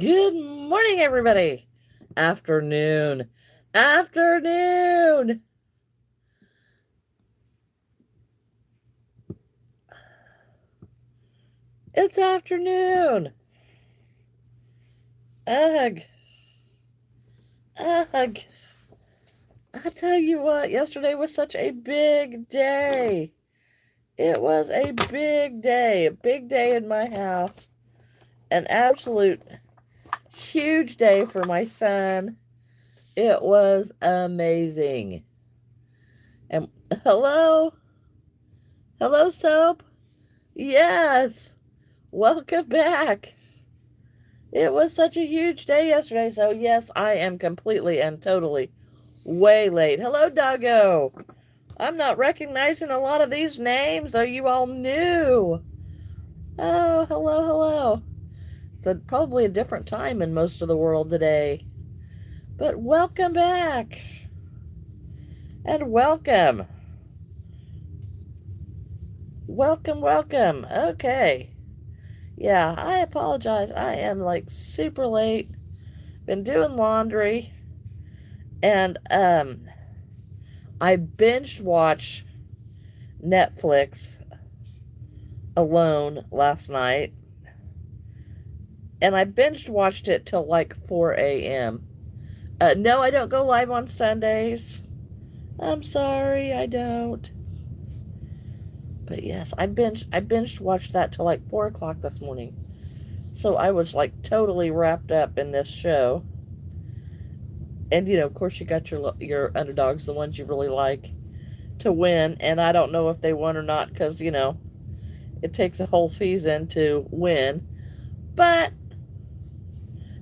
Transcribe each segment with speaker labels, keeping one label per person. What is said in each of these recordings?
Speaker 1: Good morning, everybody. Afternoon. Afternoon. It's afternoon. Ugh. Ugh. I tell you what, yesterday was such a big day. It was a big day in my house. An absolute huge day for my son. It was amazing. And hello? Hello, Soap? Yes. Welcome back. It was such a huge day yesterday, so yes, I am completely and totally way late. Hello, Doggo. I'm not recognizing a lot of these names. Are you all new? Oh, hello. It's probably a different time in most of the world today. But welcome back. And welcome. Welcome. Okay. Yeah, I apologize. I am like super late. Been doing laundry. And I binge watched Netflix alone last night. And I binge watched it till like 4 a.m. No, I don't go live on Sundays. I'm sorry, I don't. But yes, I binged watched that till like 4 o'clock this morning. So I was like totally wrapped up in this show. And of course, you got your underdogs, the ones you really like, to win. And I don't know if they won or not because it takes a whole season to win. But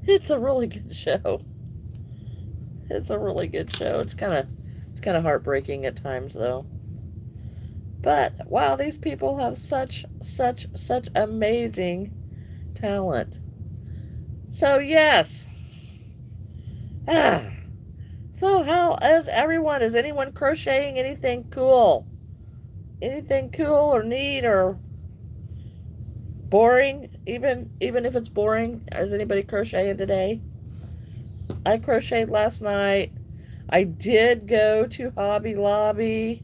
Speaker 1: it's a really good show. It's a really good show. It's kind of heartbreaking at times though. But wow, these people have such amazing talent. So yes. So how is everyone? Is anyone crocheting anything cool? Anything cool or neat or boring? Even if it's boring, is anybody crocheting today? I crocheted last night. I did go to Hobby Lobby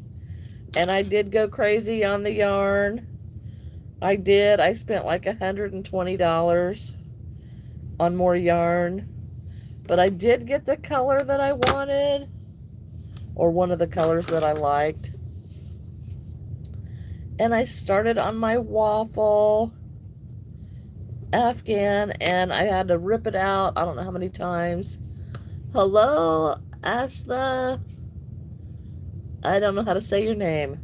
Speaker 1: and I did go crazy on the yarn. I did. I spent like $120 on more yarn. But I did get the color that I wanted, or one of the colors that I liked. And I started on my waffle Afghan, and I had to rip it out. I don't know how many times. Hello, Asta. I don't know how to say your name.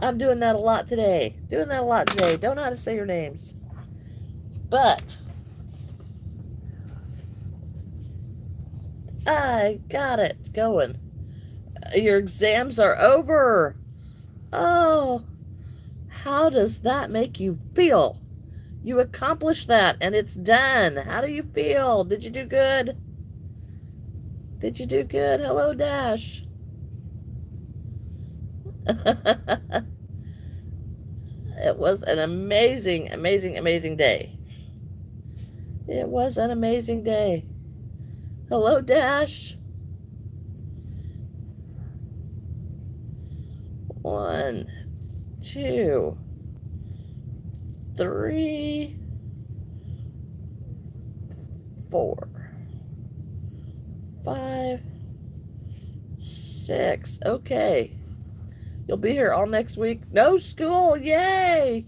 Speaker 1: I'm doing that a lot today. Don't know how to say your names. But I got it going. Your exams are over. Oh, how does that make you feel? You accomplished that and it's done. How do you feel? Did you do good? Hello, Dash. It was an amazing day. It was an amazing day. Hello, Dash. 1, 2, 3, 4, 5, 6. Okay. You'll be here all next week. No school. Yay.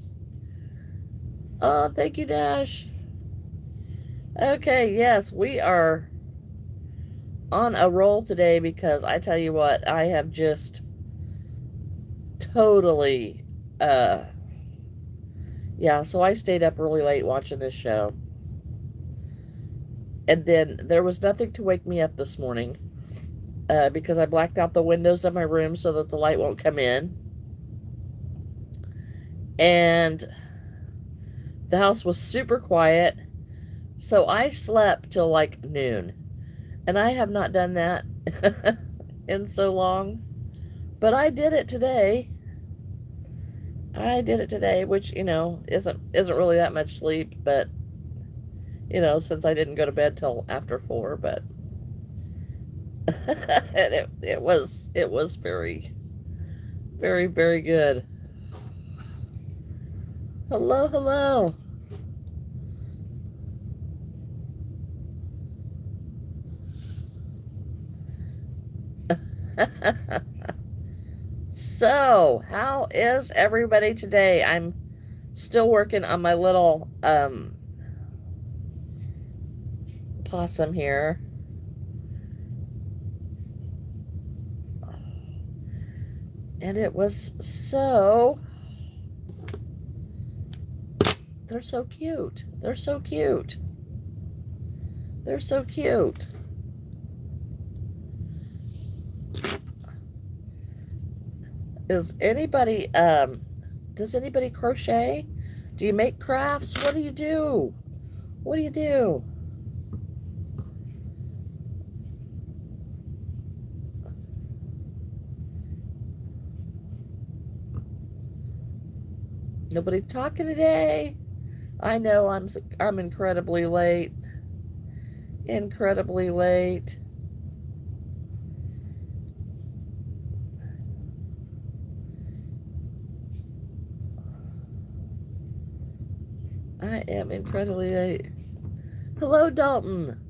Speaker 1: Oh, thank you, Dash. Okay, yes, we are on a roll today because I tell you what, I have just totally, yeah, so I stayed up really late watching this show. And then there was nothing to wake me up this morning because I blacked out the windows of my room so that the light won't come in. And the house was super quiet. So I slept till like noon. And I have not done that in so long. But I did it today. Which, isn't really that much sleep, but you know, since I didn't go to bed till after 4, but it was very, very, very good. Hello, hello. So, how is everybody today? I'm still working on my little possum here. And it was so, they're so cute. They're so cute. They're so cute. Is anybody, does anybody crochet? Do you make crafts? What do you do? What do you do? Nobody talking today? I know I'm incredibly late. Incredibly late. I am incredibly late. Hello, Dalton.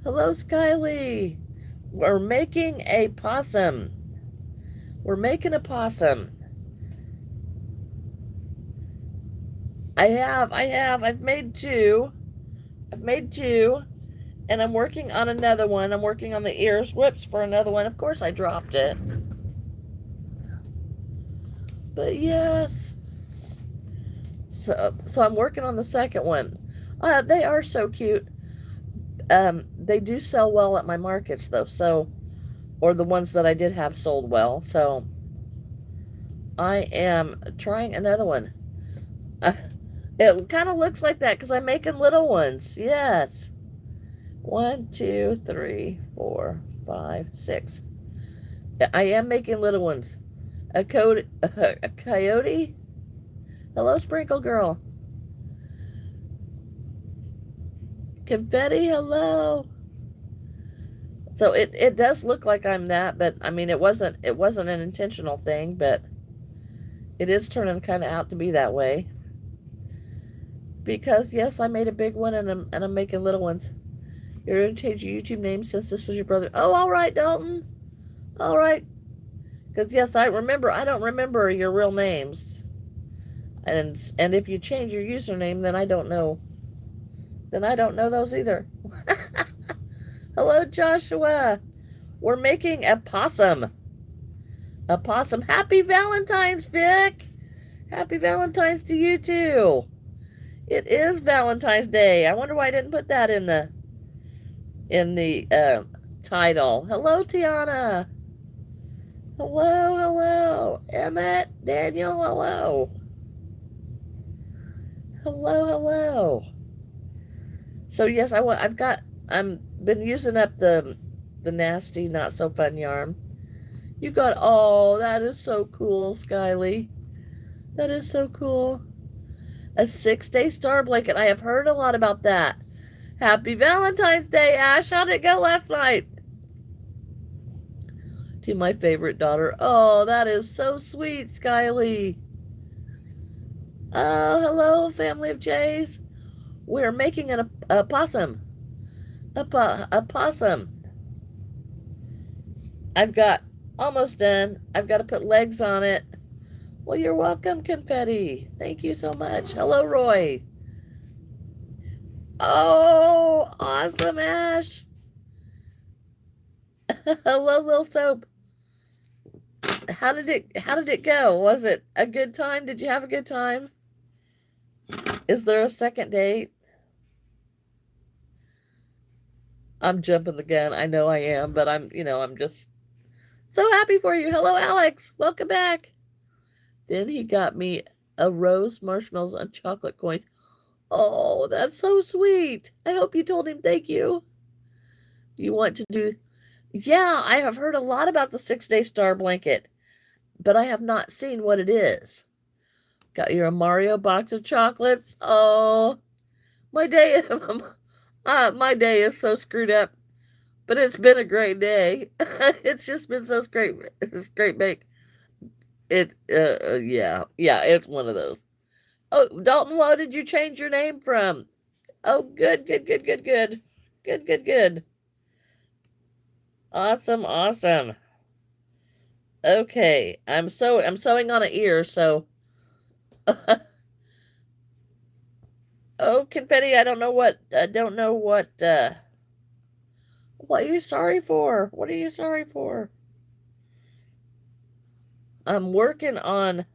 Speaker 1: Hello, Skyly. We're making a possum. We're making a possum. I've made two. I've made two. And I'm working on another one. I'm working on the ears. Whoops, for another one. Of course I dropped it. But yes. So I'm working on the second one. They are so cute. They do sell well at my markets though, so, or the ones that I did have sold well. So I am trying another one. It kind of looks like that because I'm making little ones. Yes. 1, 2, 3, 4, 5, 6. I am making little ones. A coyote. Hello, Sprinkle Girl. Confetti, hello. So it does look like I'm that, but I mean it wasn't an intentional thing, but it is turning kind of out to be that way. Because yes, I made a big one and I'm making little ones. You're gonna change your YouTube name since this was your brother. Oh, all right, Dalton. All right. Because yes, I don't remember your real names. And if you change your username, then I don't know. Then I don't know those either. Hello, Joshua. We're making a possum. A possum. Happy Valentine's, Vic. Happy Valentine's to you too. It is Valentine's Day. I wonder why I didn't put that in the title. Hello, Tiana. Hello, hello. Emmett, Daniel, hello. Hello, hello. So yes, I'm been using up the nasty, not so fun yarn. You got, oh, that is so cool, Skyly. That is so cool. A 6-day star blanket. I have heard a lot about that. Happy Valentine's Day, Ash. How did it go last night? To my favorite daughter. Oh, that is so sweet, Skyly. Oh, hello, family of Jays. We're making a possum. A possum. I've got almost done. I've got to put legs on it. Well, you're welcome, Confetti. Thank you so much. Hello, Roy. Oh, awesome, Ash. Hello, Little Soap. How did it go? Was it a good time? Did you have a good time? Is there a second date? I'm jumping the gun. I know I am, but I'm just so happy for you. Hello, Alex. Welcome back. Then he got me a rose, marshmallows, and chocolate coins. Oh, that's so sweet. I hope you told him thank you. You want to do... Yeah, I have heard a lot about the 6-day star blanket, but I have not seen what it is. Got your Mario box of chocolates. Oh, My day, my day is so screwed up, but it's been a great day. It's just been so great. It's great make it. Yeah, yeah. It's one of those. Oh, Dalton, what did you change your name from? Oh, good, good, good, good, good, good, good, good. Awesome, awesome. Okay, I'm sewing on an ear, so oh, confetti, I don't know what are you sorry for? What are you sorry for? I'm working on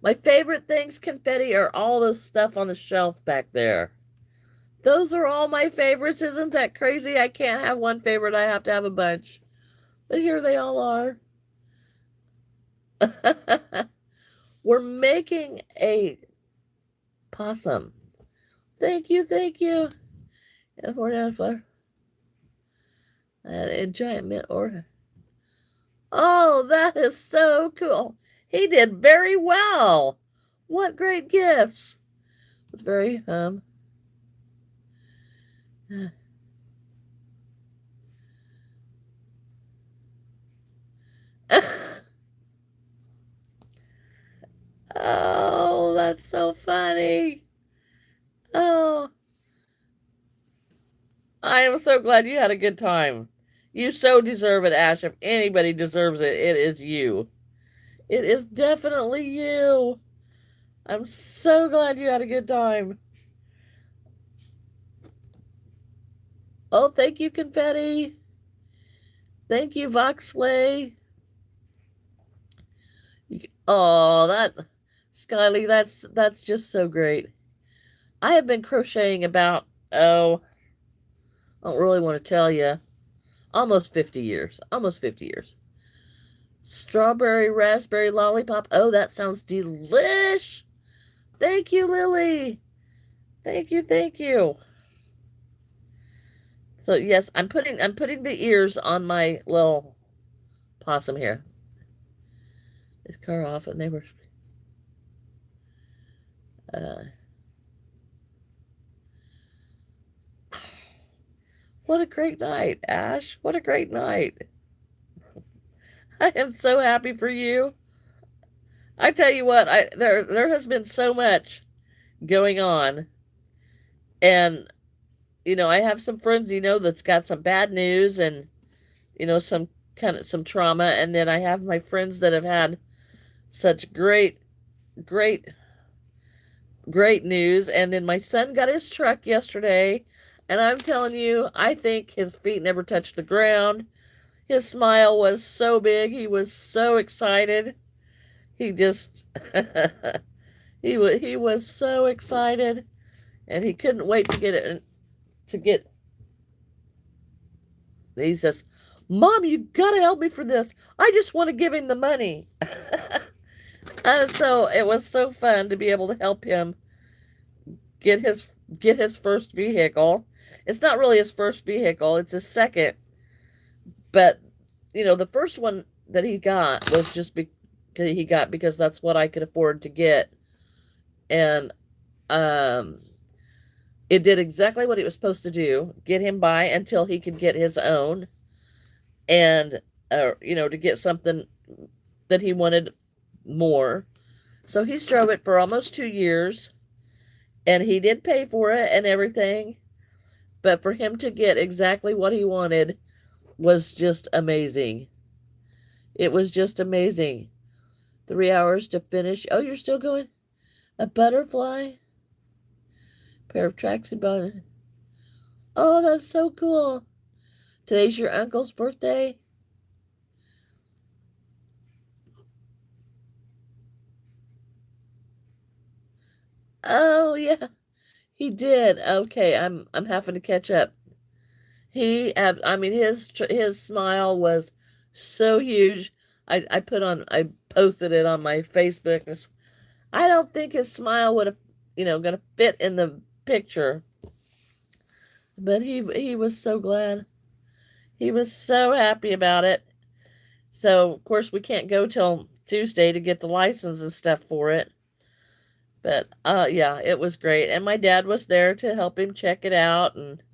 Speaker 1: my favorite things, confetti, are all the stuff on the shelf back there. Those are all my favorites. Isn't that crazy? I can't have one favorite. I have to have a bunch. But here they all are. We're making a possum. Thank you, thank you. And four down flower. And a giant mint or. Oh, that is so cool. He did very well. What great gifts. It was very Oh, that's so funny. Oh, I am so glad you had a good time. You so deserve it, Ash. If anybody deserves it, it is you. It is definitely you. I'm so glad you had a good time. Oh, thank you, Confetti. Thank you, Voxley. Oh, that Skyly, that's just so great. I have been crocheting about, oh, I don't really want to tell you, almost 50 years. Almost 50 years. Strawberry raspberry lollipop. Oh, that sounds delish. Thank you, Lily. Thank you, thank you. So yes, I'm putting the ears on my little possum here. His car off, and they were. Uh, what a great night, Ash! What a great night! I am so happy for you. I tell you what, I there has been so much going on, and I have some friends, that's got some bad news and some kind of some trauma, and then I have my friends that have had such great great news. And then my son got his truck yesterday, and I'm telling you, I think his feet never touched the ground. His smile was so big. He was so excited. He just he was so excited, and he couldn't wait to get it to get he says, "Mom, you gotta help me for this. I just want to give him the money." And so it was so fun to be able to help him get his first vehicle. It's not really his first vehicle, it's his second. But the first one that he got was just because that's what I could afford to get. And it did exactly what it was supposed to do, get him by until he could get his own, and to get something that he wanted more. So he's drove it for almost 2 years, and he did pay for it and everything. But for him to get exactly what he wanted was just amazing. It was just amazing. 3 hours to finish. Oh, you're still going? A butterfly? Pair of tracksuit bottoms. Oh, that's so cool. Today's your uncle's birthday? Oh, yeah. He did. Okay, I'm having to catch up. I mean, his smile was so huge. I posted it on my Facebook. I don't think his smile would have, gonna fit in the picture. But he was so glad. He was so happy about it. So of course we can't go till Tuesday to get the license and stuff for it. But yeah, it was great. And my dad was there to help him check it out, and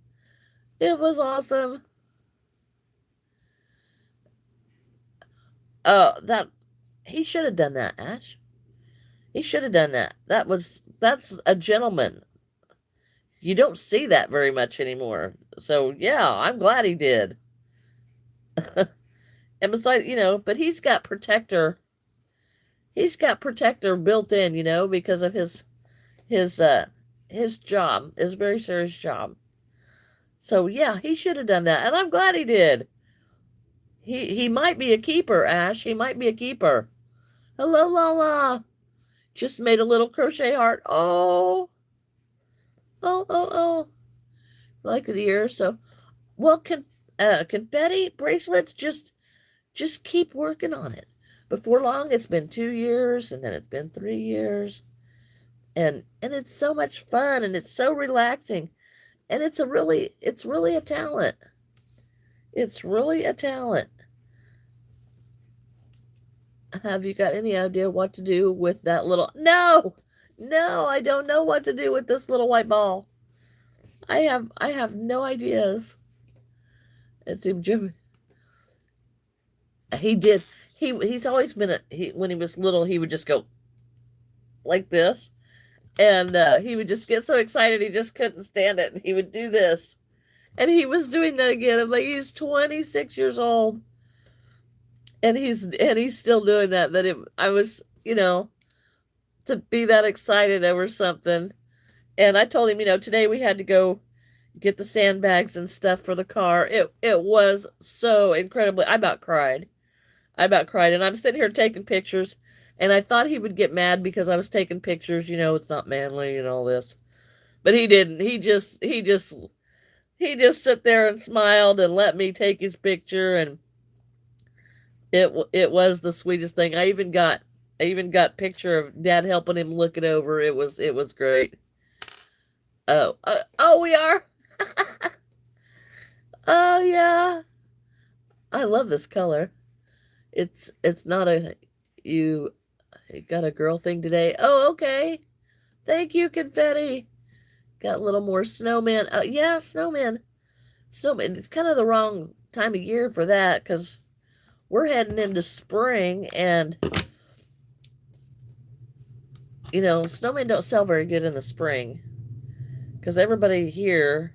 Speaker 1: it was awesome. That he should have done that, Ash. He should have done that. That's a gentleman. You don't see that very much anymore. So yeah, I'm glad he did. And besides, but he's got protector built in, because of his uh his job, his very serious job. So yeah, he should have done that, and I'm glad he did. He might be a keeper, Ash. He might be a keeper. Hello, Lala. Just made a little crochet heart. Oh, oh, oh, oh. Like the ear. So, well, confetti bracelets. Just keep working on it. Before long, it's been 2 years, and then it's been 3 years, and it's so much fun, and it's so relaxing, and it's really a talent. It's really a talent. Have you got any idea what to do with that little? No, no, I don't know what to do with this little white ball. I have no ideas. It's him, Jimmy. He did. He's always been when he was little, he would just go like this, and he would just get so excited he just couldn't stand it. And he would do this, and he was doing that again. I'm like, he's 26 years old, and he's still doing that. I was, to be that excited over something. And I told him, today we had to go get the sandbags and stuff for the car. It was so incredibly. I about cried. I about cried. And I'm sitting here taking pictures, and I thought he would get mad because I was taking pictures. It's not manly and all this. But he didn't. He just sat there and smiled and let me take his picture, and it was the sweetest thing. I even got picture of Dad helping him look it over. It was great. Oh, we are. Oh yeah, I love this color. It's not a you got a girl thing today. Oh, okay. Thank you, confetti. Got a little more snowman. Yeah, snowman. Snowman. It's kind of the wrong time of year for that because we're heading into spring, and snowmen don't sell very good in the spring because everybody here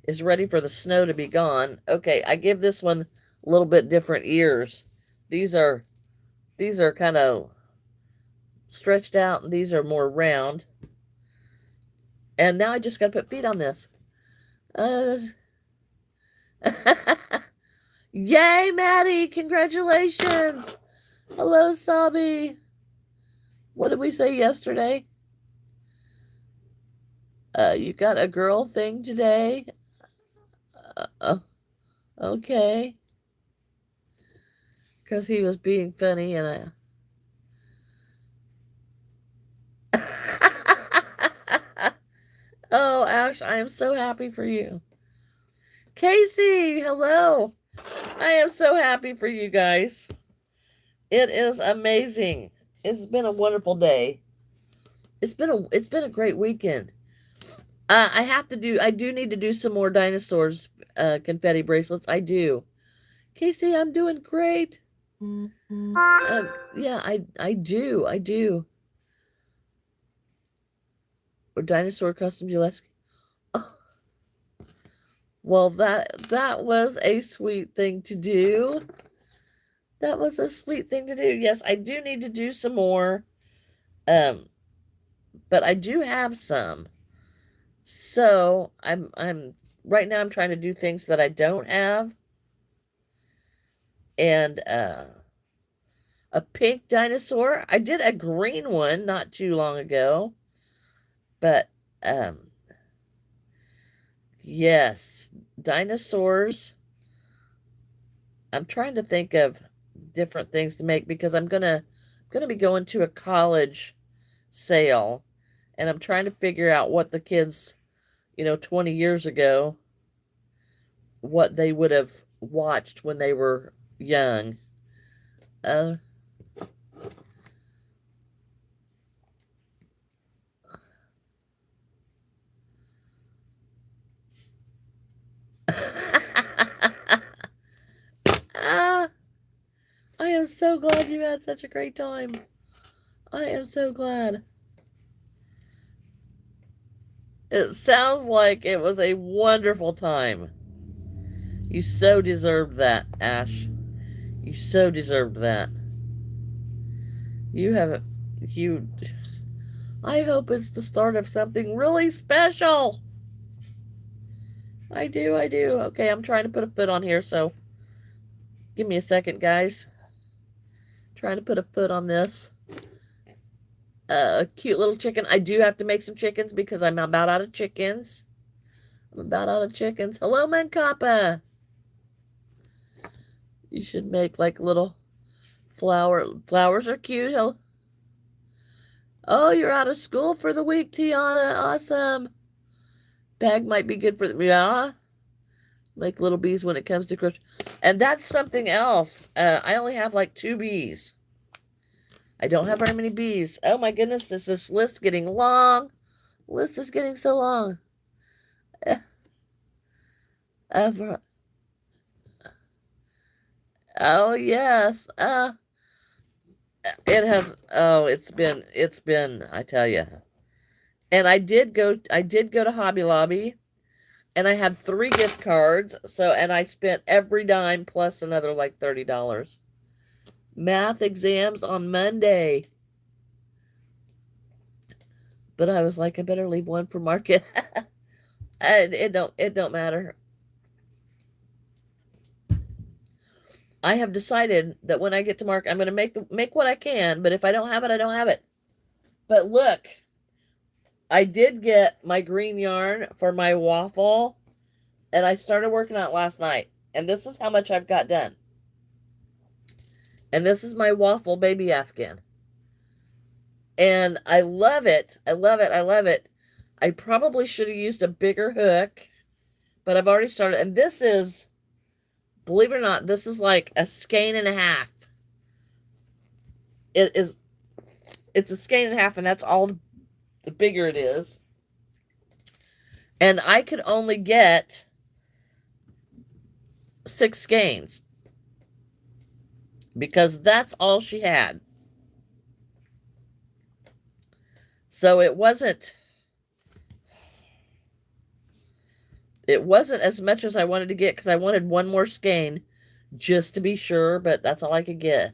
Speaker 1: is ready for the snow to be gone. Okay, I give this one a little bit different ears. These are kind of stretched out, and these are more round. And now I just got to put feet on this. Uh, Yay, Maddie! Congratulations! Hello, Sabi. What did we say yesterday? You got a girl thing today? Okay. Because he was being funny, and I. Oh, Ash, I am so happy for you. Casey, hello. I am so happy for you guys. It is amazing. It's been a wonderful day. It's been a great weekend. I do need to do some more dinosaurs confetti bracelets. I do. Casey, I'm doing great. Yeah, I do. I do. Or dinosaur custom Gillespie. Oh, well, that was a sweet thing to do. That was a sweet thing to do. Yes, I do need to do some more. Um, but I do have some. So I'm right now I'm trying to do things that I don't have. And a pink dinosaur. I did a green one not too long ago. But yes, dinosaurs. I'm trying to think of different things to make because I'm gonna be going to a college sale, and I'm trying to figure out what the kids, 20 years ago, what they would have watched when they were young. Uh, so glad you had such a great time. I am so glad. It sounds like it was a wonderful time. You so deserved that, Ash. You so deserved that. You have, you, I hope it's the start of something really special. I do. Okay, I'm trying to put a foot on here, so give me a second, guys. Trying to put a foot on this. A cute little chicken. I do have to make some chickens because I'm about out of chickens. Hello, Mankapa. You should make like little flowers are cute. Oh, you're out of school for the week, Tiana. Awesome. Bag might be good for them. Yeah. Make little bees when it comes to crochet. And that's something else. I only have like 2 bees. I don't have very many bees. Oh my goodness, is this list getting long? List is getting so long. Oh yes. It has. Oh, it's been. I tell you. And I did go to Hobby Lobby, and I had 3 gift cards. So, and I spent every dime plus another like $30. Math exams on Monday. But I was like, I better leave one for Market. It don't matter. I have decided that when I get to Market, I'm going to make what I can. But if I don't have it, I don't have it. But look, I did get my green yarn for my waffle, and I started working on it last night. And this is how much I've got done. And this is my waffle baby Afghan. And I love it. I love it. I probably should have used a bigger hook, but I've already started. And this is, believe it or not, this is like a skein and a half. It's a skein and a half, and that's all the bigger it is. And I could only get 6 skeins because that's all she had. So it wasn't as much as I wanted to get because I wanted one more skein just to be sure, but that's all I could get.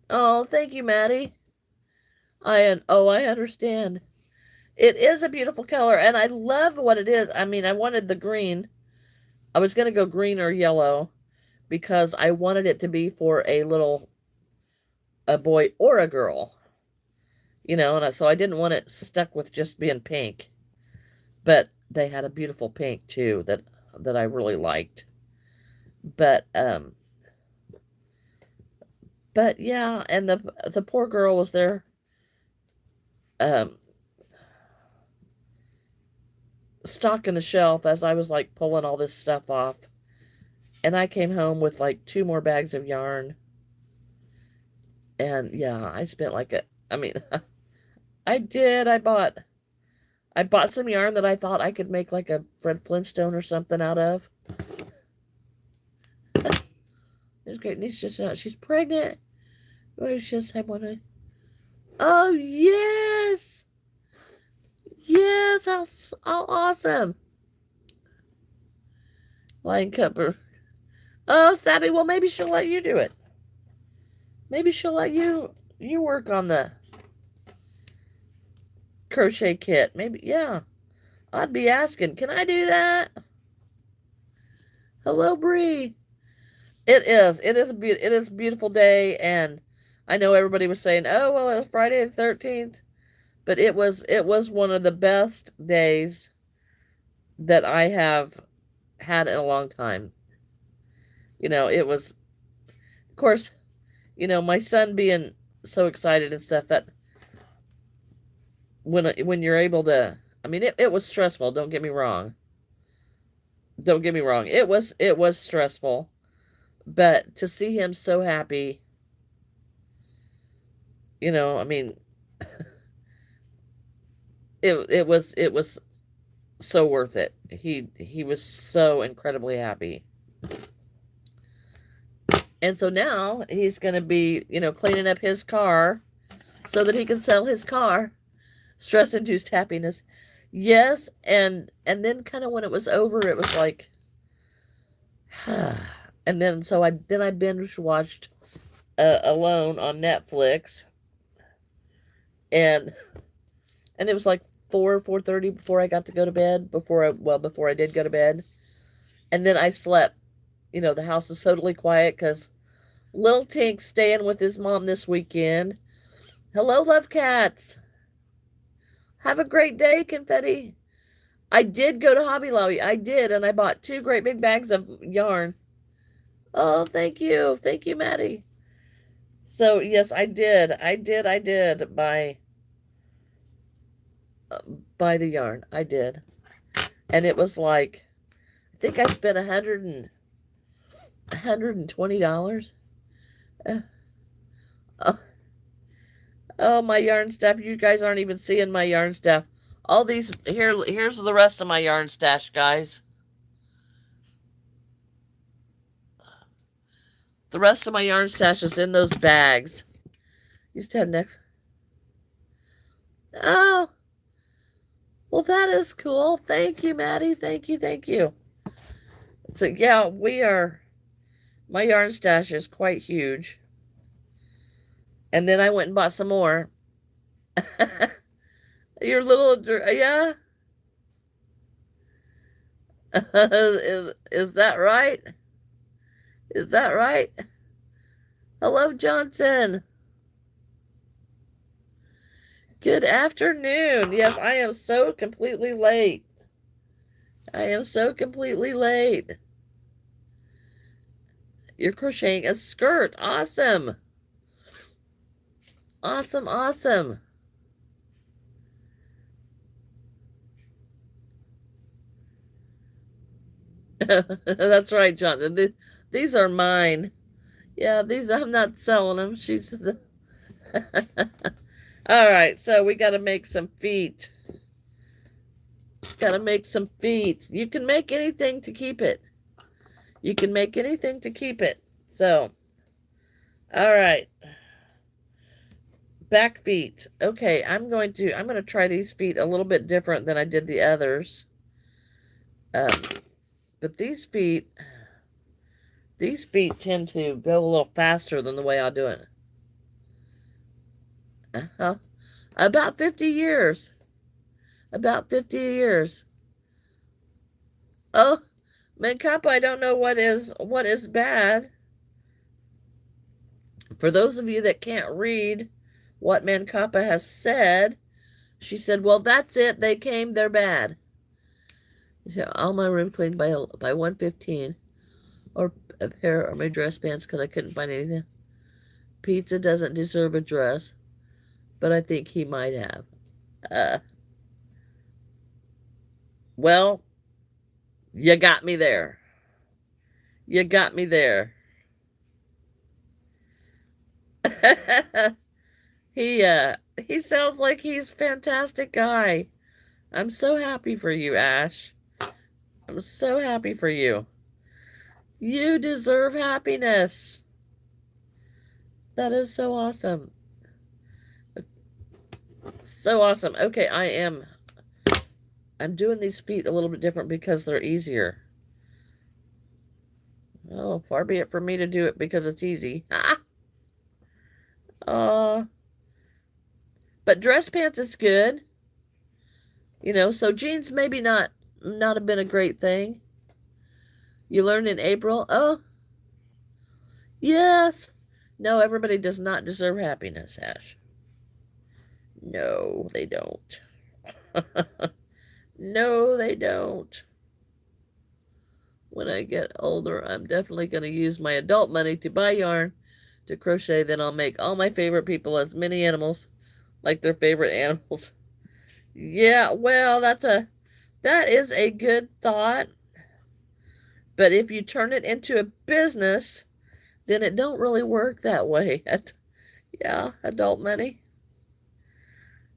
Speaker 1: Oh, thank you, Maddie. I understand. It is a beautiful color, and I love what it is. I mean, I wanted the green. I was going to go green or yellow because I wanted it to be for a boy or a girl. You know, and so I didn't want it stuck with just being pink. But they had a beautiful pink too that I really liked. But yeah, and the poor girl was there stocking the shelf as I was like pulling all this stuff off. And I came home with like 2 more bags of yarn. And yeah, I spent like I did. I bought some yarn that I thought I could make like a Fred Flintstone or something out of. It's great. Niece just she's pregnant. Where's just I want to. Oh yes, yes! How awesome! Line cupper. Oh, Stabby. Well, maybe she'll let you do it. Maybe she'll let you work on the crochet kit. Maybe, yeah. I'd be asking, can I do that? Hello, Bree. It is a beautiful day, and I know everybody was saying, oh, well, it was Friday the 13th, but it was one of the best days that I have had in a long time. You know, it was, of course, you know, my son being so excited and stuff, that when you're able to, I mean, it was stressful. Don't get me wrong. It was stressful, but to see him so happy, you know, I mean, it was so worth it. He was so incredibly happy. And so now he's going to be, cleaning up his car so that he can sell his car. Stress-induced happiness. Yes, and then kind of when it was over, it was like, and then so I binge watched Alone on Netflix, and it was like 4:30 before I got to go to bed. Before I did go to bed, and then I slept. The house is totally quiet because Lil Tink's staying with his mom this weekend. Hello, love cats. Have a great day, Confetti. I did go to Hobby Lobby. I did, and I bought 2 great big bags of yarn. Oh, thank you. Thank you, Maddie. So, yes, I did. I did buy the yarn. I did. And it was like, I think I spent $120. Oh, oh, my yarn staff. You guys aren't even seeing my yarn staff. All these, here's the rest of my yarn stash, guys. The rest of my yarn stash is in those bags. Used to have next. Oh, well, that is cool. Thank you, Maddie. Thank you, thank you. So, yeah, my yarn stash is quite huge. And then I went and bought some more. Your little, yeah? Is that right? Is that right? Hello, Johnson. Good afternoon. Yes, I am so completely late. I am so completely late. You're crocheting a skirt. Awesome. Awesome, awesome. That's right, Johnson. These are mine. Yeah, these I'm not selling them. She's the All right, so we got to make some feet. Got to make some feet. You can make anything to keep it. You can make anything to keep it. So, all right. Back feet. Okay, I'm going to try these feet a little bit different than I did the others. But these feet tend to go a little faster than the way I'll do it. About 50 years. About 50 years. Oh, Mancapa, I don't know what is bad. For those of you that can't read what Mancapa has said, she said, well, that's it. They came, they're bad. Yeah, all my room cleaned by 1:15. Or a pair of my dress pants because I couldn't find anything. Pizza doesn't deserve a dress, but I think he might have. Well, you got me there. You got me there. He sounds like he's a fantastic guy. I'm so happy for you, Ash. I'm so happy for you. You deserve happiness. That is so awesome. So awesome. Okay, I'm doing these feet a little bit different because they're easier. Oh, far be it from me to do it because it's easy. But dress pants is good. So jeans maybe not have been a great thing. You learned in April. Oh, yes. No, everybody does not deserve happiness, Ash. No, they don't. No, they don't. When I get older, I'm definitely going to use my adult money to buy yarn to crochet. Then I'll make all my favorite people as many animals like their favorite animals. Yeah, well, that is a good thought. But if you turn it into a business, then it don't really work that way. Yeah, adult money.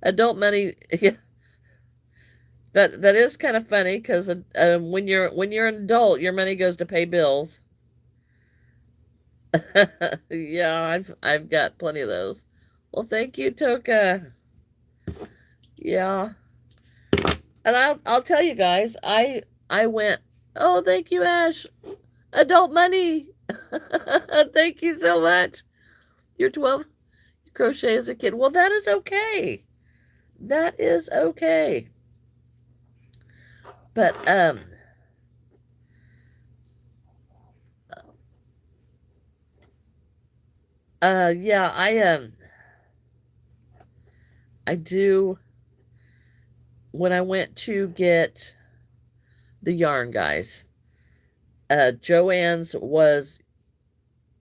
Speaker 1: Adult money, yeah. That is kind of funny because when you're an adult, your money goes to pay bills. Yeah, I've got plenty of those. Well, thank you, Toka. Yeah. And I'll tell you guys, I went, "Oh, thank you, Ash. Adult money." Thank you so much. You're 12. You crochet as a kid. Well, that is okay. That is okay. But yeah, I do when I went to get the yarn, guys. Joann's was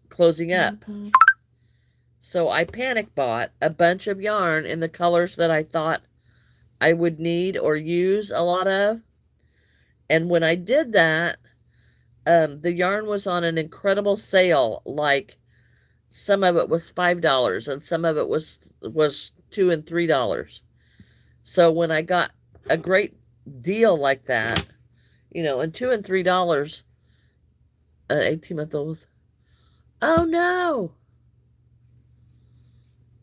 Speaker 1: closing up. So I panic bought a bunch of yarn in the colors that I thought I would need or use a lot of. And when I did that, the yarn was on an incredible sale. Like some of it was $5 and some of it was $2 and $3. So when I got a great deal like that, and $2 and $3, an 18-month-old. Oh no!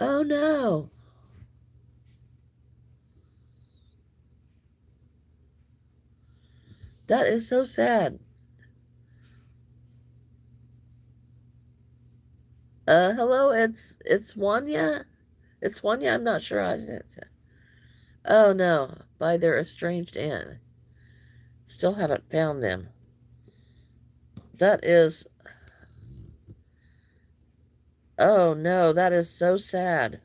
Speaker 1: Oh no! That is so sad. Hello, it's Wanya. It's Wanya. I'm not sure. Oh no, by their estranged aunt. Still haven't found them. That is. Oh no, that is so sad.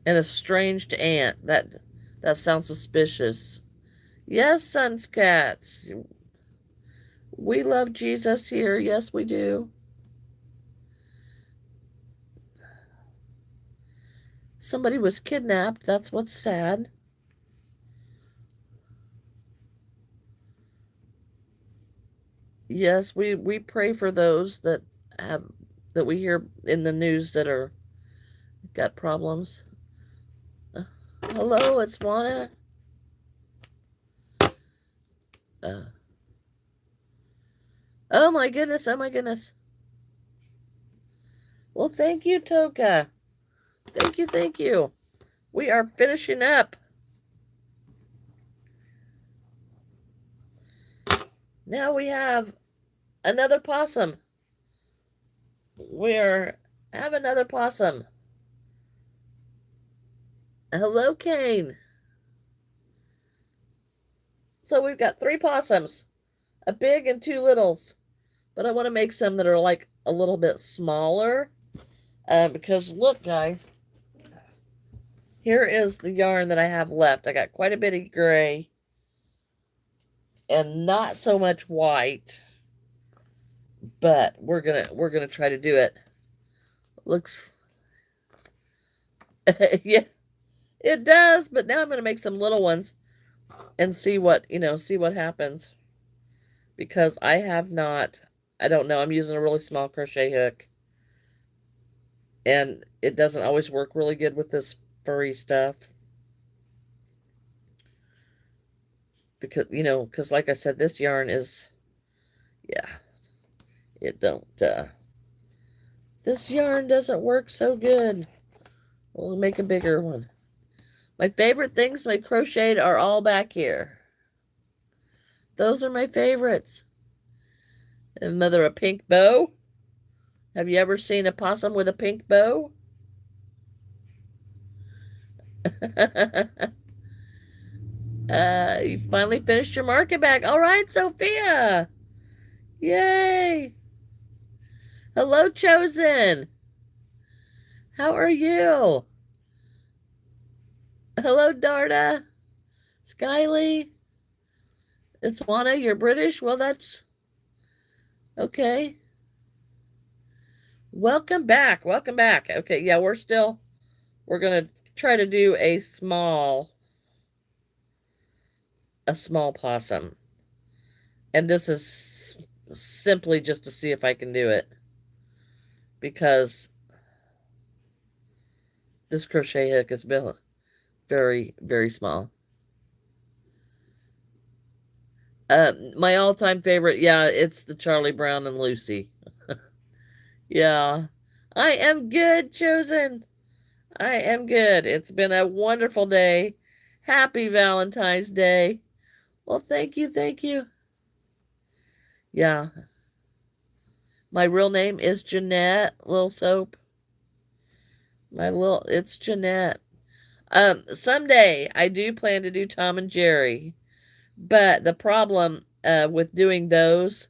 Speaker 1: An estranged aunt. That sounds suspicious. Yes, sons cats. We love Jesus here. Yes, we do. Somebody was kidnapped. That's what's sad. Yes, we pray for those have that we hear in the news that are got problems. Uh, Hello, it's Juana. Uh, oh my goodness, oh my goodness. Well, thank you, Toka. Thank you, thank you. We are finishing up. Now we have another possum. Have another possum. Hello, Kane. So we've got 3 possums, a big and 2 littles. But I want to make some that are like a little bit smaller. Because look, guys, here is the yarn that I have left. I got quite a bit of gray and not so much white, but we're gonna try to do it. Looks, yeah, it does. But now I'm gonna make some little ones and see what happens. Because I have not, I don't know. I'm using a really small crochet hook, and it doesn't always work really good with this furry stuff. Because like I said, this yarn is, yeah, it don't, this yarn doesn't work so good. We'll make a bigger one. My favorite things I crocheted are all back here. Those are my favorites. And mother, a pink bow. Have you ever seen a possum with a pink bow? You finally finished your market bag. All right, Sophia. Yay. Hello, Chosen. How are you? Hello, Darda. Skyly. It's Juana. You're British? Well, that's okay. Welcome back. Welcome back. Okay, yeah, we're gonna try to do a small possum. And this is simply just to see if I can do it. Because this crochet hook is very, very small. My all-time favorite, yeah, it's the Charlie Brown and Lucy. Yeah. I am good, Chosen. I am good. It's been a wonderful day. Happy Valentine's Day. Well, thank you, thank you. Yeah. My real name is Jeanette, Little Soap. It's Jeanette. Someday I do plan to do Tom and Jerry, but the problem with doing those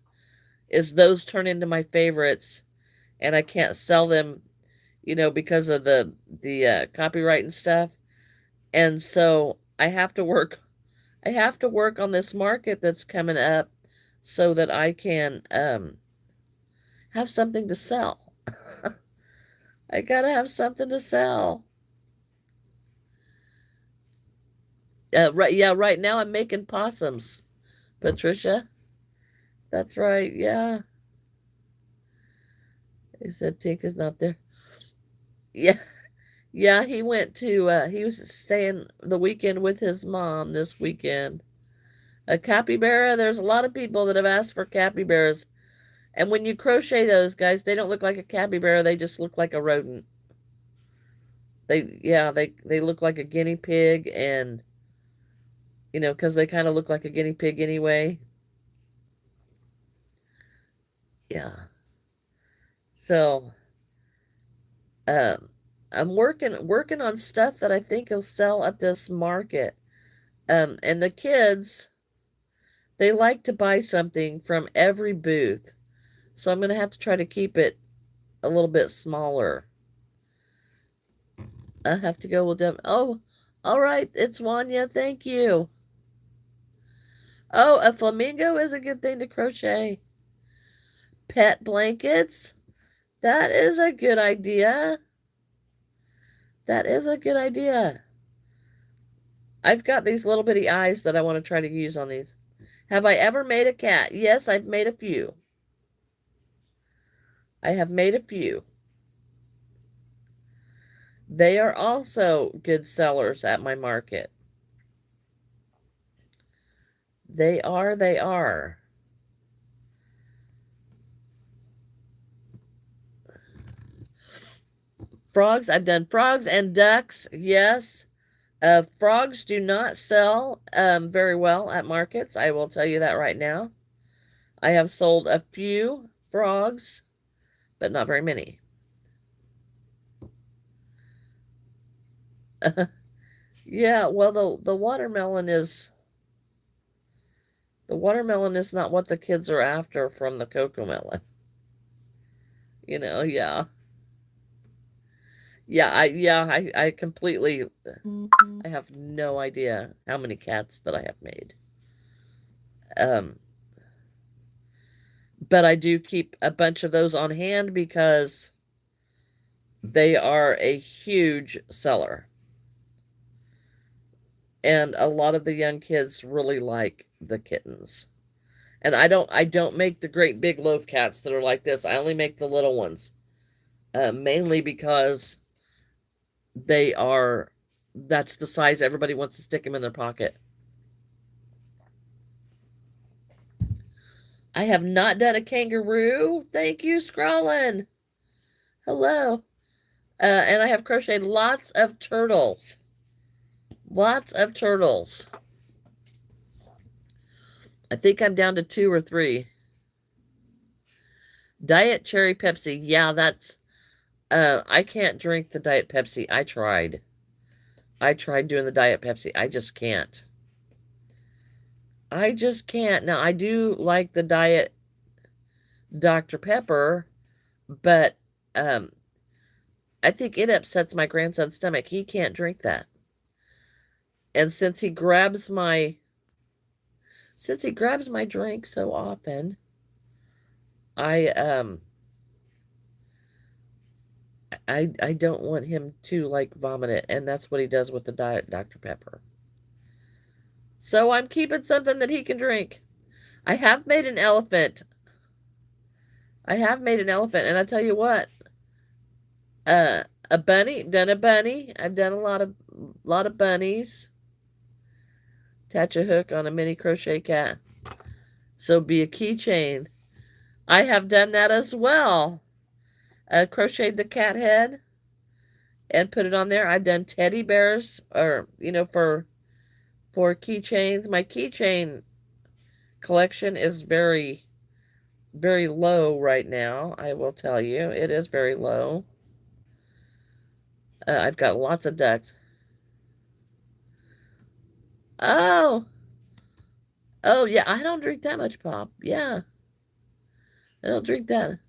Speaker 1: is those turn into my favorites, and I can't sell them, because of the copyright and stuff. And so I have to work on this market that's coming up so that I can have something to sell. I gotta have something to sell. Right, yeah, right now I'm making possums, Patricia. That's right, yeah. He said Tink is not there. Yeah, yeah, he was staying the weekend with his mom this weekend. A capybara, there's a lot of people that have asked for capybaras. And when you crochet those guys, they don't look like a capybara, they just look like a rodent. They look like a guinea pig, and because they kind of look like a guinea pig anyway. Yeah. So, um, I'm working on stuff that I think will sell at this market. And the kids, they like to buy something from every booth. So I'm gonna have to try to keep it a little bit smaller. I have to go with them. Oh, all right, it's Wanya. Thank you. Oh, a flamingo is a good thing to crochet. Pet blankets. That is a good idea. That is a good idea. I've got these little bitty eyes that I want to try to use on these. Have I ever made a cat? Yes, I've made a few. I have made a few. They are also good sellers at my market. They are, they are. Frogs, I've done frogs and ducks, yes. Frogs do not sell very well at markets. I will tell you that right now. I have sold a few frogs, but not very many. Yeah, well, the watermelon is not what the kids are after from the cocoa melon. Yeah. I completely, I have no idea how many cats that I have made. Um, but I do keep a bunch of those on hand because they are a huge seller. And a lot of the young kids really like the kittens. And I don't make the great big loaf cats that are like this. I only make the little ones. Mainly because they are that's the size everybody wants to stick them in their pocket. I have not done a kangaroo. Thank you, Scrawlin. Hello. And I have crocheted lots of turtles. Lots of turtles. I think I'm down to 2 or 3. Diet cherry Pepsi. Yeah, that's I can't drink the Diet Pepsi. I tried. I tried doing the Diet Pepsi. I just can't. I just can't. Now, I do like the Diet Dr. Pepper, but I think it upsets my grandson's stomach. He can't drink that. And since he grabs my drink so often, I I don't want him to like vomit it, and that's what he does with the Diet Dr. Pepper. So I'm keeping something that he can drink. I have made an elephant. I have made an elephant, and I tell you what, a bunny, done a bunny. I've done a lot of bunnies. Attach a hook on a mini crochet cat. So be a keychain. I have done that as well. Crocheted the cat head and put it on there. I've done teddy bears, or for keychains. My keychain collection is very, very low right now. I will tell you, it is very low. I've got lots of ducks. Oh, oh yeah. I don't drink that much pop. Yeah, I don't drink that.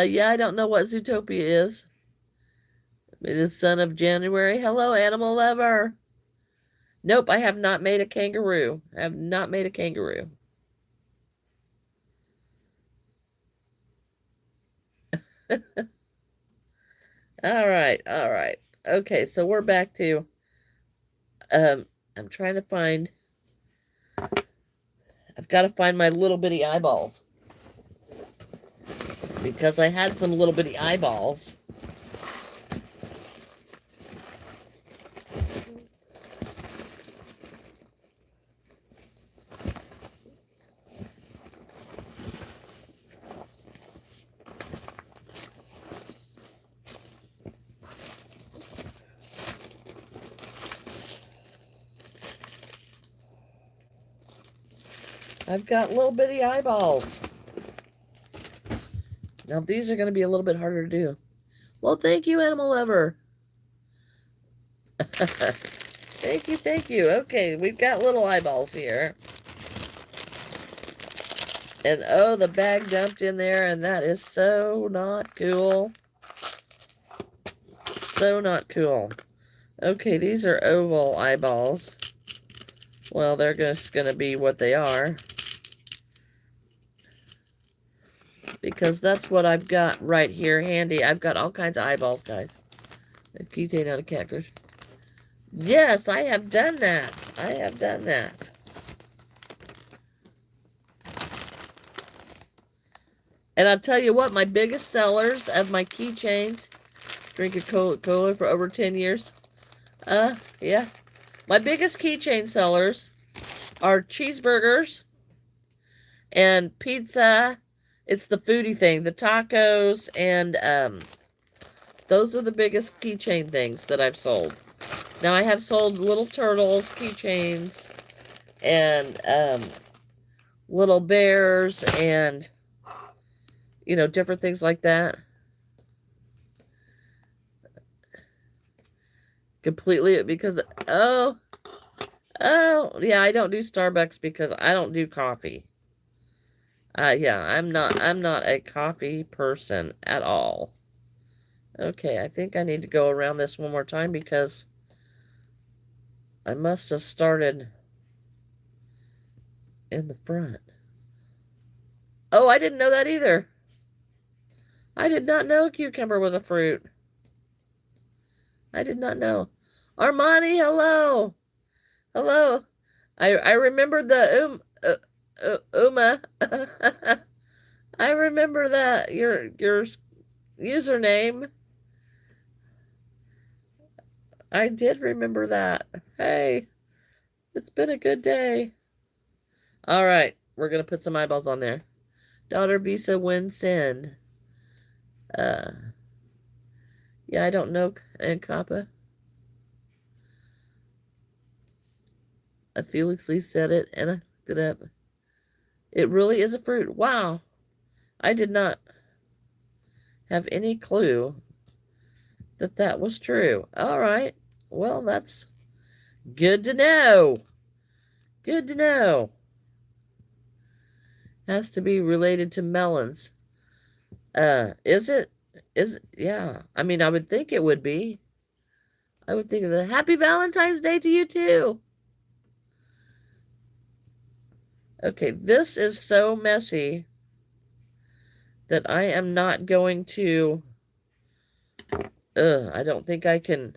Speaker 1: Yeah, I don't know what Zootopia is. The son of January. Hello, animal lover. Nope, I have not made a kangaroo. I have not made a kangaroo. All right, all right. Okay, so we're back to I'm trying to find I've got to find my little bitty eyeballs. Because I had some little bitty eyeballs. I've got little bitty eyeballs. Now these are going to be a little bit harder to do. Well, thank you, animal lover. Thank you, thank you. Okay, we've got little eyeballs here. And oh, the bag dumped in there, and that is so not cool. So not cool. Okay, these are oval eyeballs. Well, they're just going to be what they are. Because that's what I've got right here handy. I've got all kinds of eyeballs, guys. A keychain out of cactus. Yes, I have done that. I have done that. And I'll tell you what, my biggest sellers of my keychains, drinking Coca-Cola for over 10 years. Yeah. My biggest keychain sellers are cheeseburgers and pizza. It's the foodie thing, the tacos, and those are the biggest keychain things that I've sold. Now I have sold little turtles keychains and little bears and different things like that. Completely because oh yeah, I don't do Starbucks because I don't do coffee. Yeah, I'm not a coffee person at all. Okay, I think I need to go around this one more time because I must have started in the front. Oh, I didn't know that either. I did not know cucumber was a fruit. I did not know. Armani, hello. Hello. I remember the Uma. I remember that your username. I did remember that. Hey, it's been a good day. All right, we're gonna put some eyeballs on there. Daughter Visa when send. Uh, yeah, I don't know. And Kappa. Felix Lee said it, and I looked it up. It really is a fruit. Wow. I did not have any clue that that was true. All right. Well, that's good to know. Good to know. Has to be related to melons. Is it? Yeah. I mean, I would think it would be. I would think of the Happy Valentine's Day to you too. Okay, this is so messy that I am not going to. I don't think I can.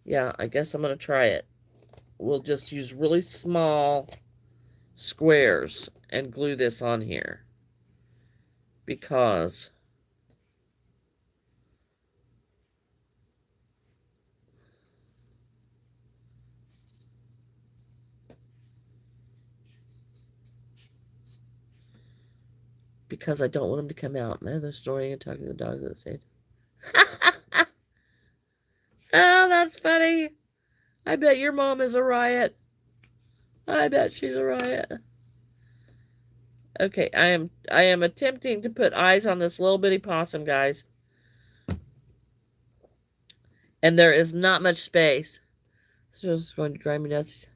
Speaker 1: Yeah, I guess I'm going to try it. We'll just use really small squares and glue this on here. Because because I don't want him to come out. My other snoring and talking to the dogs at the same. Oh, that's funny. I bet your mom is a riot. I bet she's a riot. Okay, I am attempting to put eyes on this little bitty possum, guys. And there is not much space. So it's going to drive me nuts.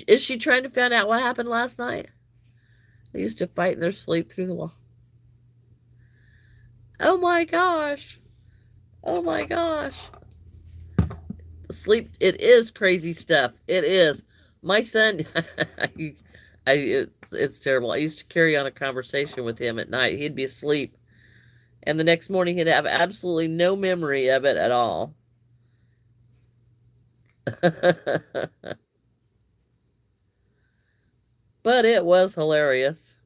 Speaker 1: Is she trying to find out what happened last night? They used to fight in their sleep through the wall. Oh my gosh. Oh my gosh. Sleep, it is crazy stuff. It is. My son, it's terrible. I used to carry on a conversation with him at night. He'd be asleep. And the next morning he'd have absolutely no memory of it at all. But it was hilarious.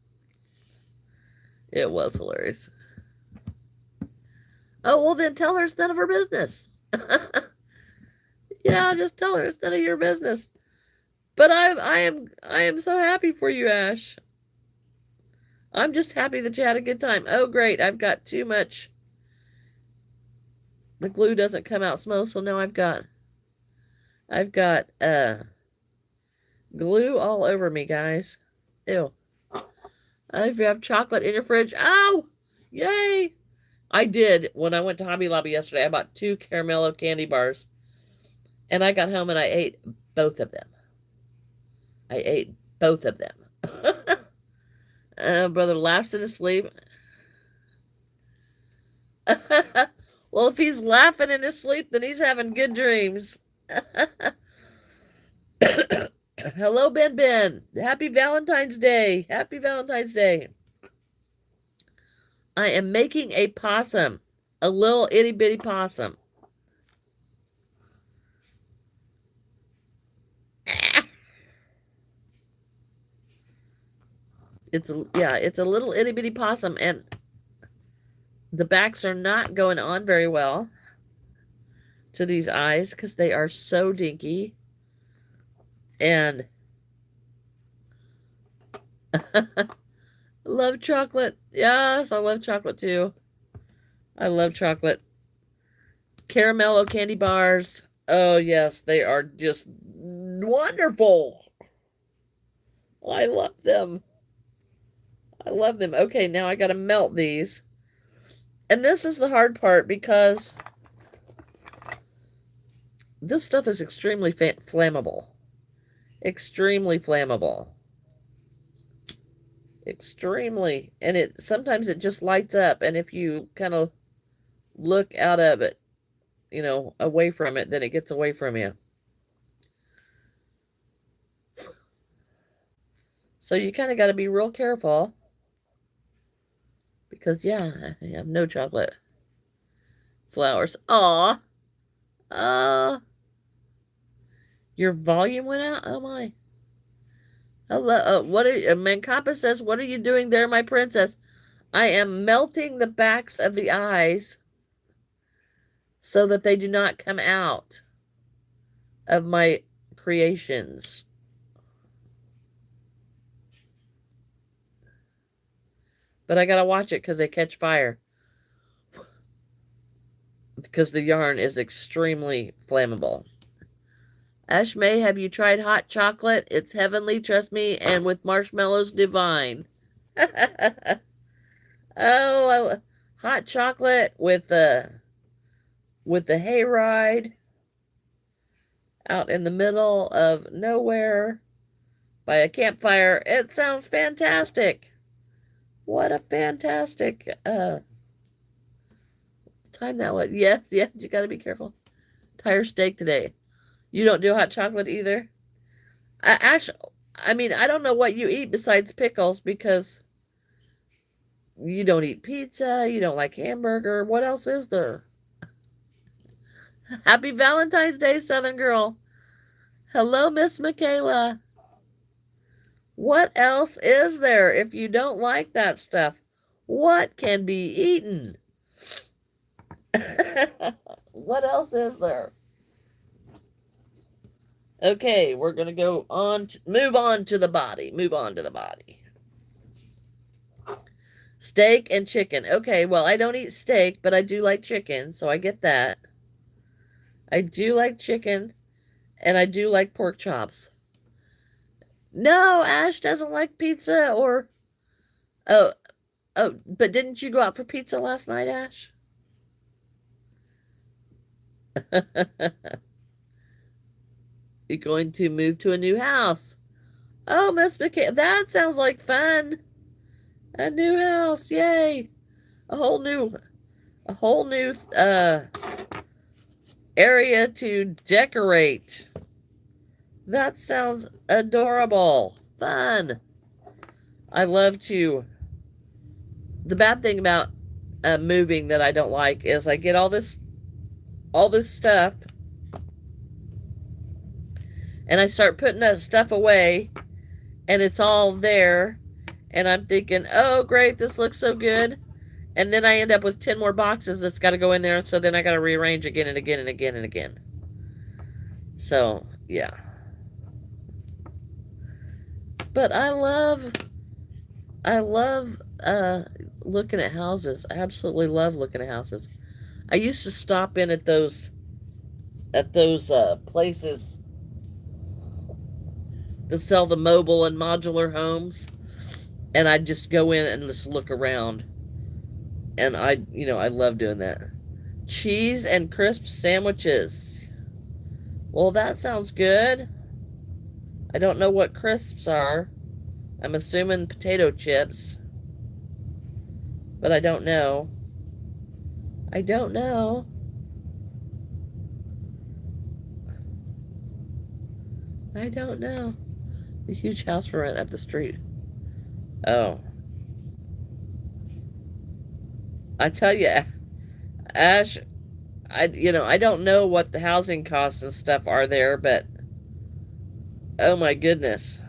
Speaker 1: It was hilarious. Oh, well then tell her it's none of her business. Yeah, just tell her it's none of your business. But I am so happy for you, Ash. I'm just happy that you had a good time. Oh, great. I've got too much. The glue doesn't come out smooth, so now I've got glue all over me, guys. Ew. If you have chocolate in your fridge, oh, yay. I did. When I went to Hobby Lobby yesterday, I bought 2 caramello candy bars. And I got home and I ate both of them. I ate both of them. Brother laughs in his sleep. Well, if he's laughing in his sleep, then he's having good dreams. Hello, Ben Ben. Happy Valentine's Day. Happy Valentine's Day. I am making a possum. A little itty bitty possum. It's a little itty bitty possum, and the backs are not going on very well to these eyes because they are so dinky. And love chocolate. Yes, I love chocolate too. I love chocolate. Caramello candy bars. Oh, yes, they are just wonderful. I love them. I love them. Okay, now I got to melt these. And this is the hard part because this stuff is extremely flammable. Extremely flammable. Extremely. And sometimes it just lights up. And if you kind of look out of it, away from it, then it gets away from you. So you kind of got to be real careful. Because, yeah, I have no chocolate. Flowers. Aw. Your volume went out? Oh, my. Hello. Mancapa says, what are you doing there, my princess? I am melting the backs of the eyes so that they do not come out of my creations. But I gotta watch it because they catch fire. Because the yarn is extremely flammable. Ash May, have you tried hot chocolate? It's heavenly, trust me, and with marshmallows, divine. Oh, hot chocolate with the hayride out in the middle of nowhere by a campfire. It sounds fantastic. What a fantastic time that was. Yes, you got to be careful. Tire steak today. You don't do hot chocolate either? Ash, I mean, I don't know what you eat besides pickles because you don't eat pizza. You don't like hamburger. What else is there? Happy Valentine's Day, Southern Girl. Hello, Miss Michaela. What else is there if you don't like that stuff? What can be eaten? What else is there? Okay, we're going to go on, move on to the body. Move on to the body. Steak and chicken. Okay, well, I don't eat steak, but I do like chicken, so I get that. I do like chicken, and I do like pork chops. No, Ash doesn't like pizza or oh, oh, but didn't you go out for pizza last night, Ash? You're going to move to a new house. Oh, Miss McKay, that sounds like fun. A new house, yay. A whole new a whole new area to decorate. That sounds adorable. Fun. I love to. The bad thing about moving that I don't like is I get all this stuff and I start putting that stuff away and it's all there and I'm thinking, "Oh, great, this looks so good." And then I end up with 10 more boxes that's got to go in there, so then I got to rearrange again and again and again and again. So, yeah. But I love looking at houses. I absolutely love looking at houses. I used to stop in at those places that sell the mobile and modular homes, and I'd just go in and just look around. And I love doing that. Cheese and crisp sandwiches. Well, that sounds good. I don't know what crisps are. I'm assuming potato chips. But I don't know. I don't know. I don't know. A huge house for rent up the street. Oh. I tell you, Ash, I don't know what the housing costs and stuff are there, but oh my goodness.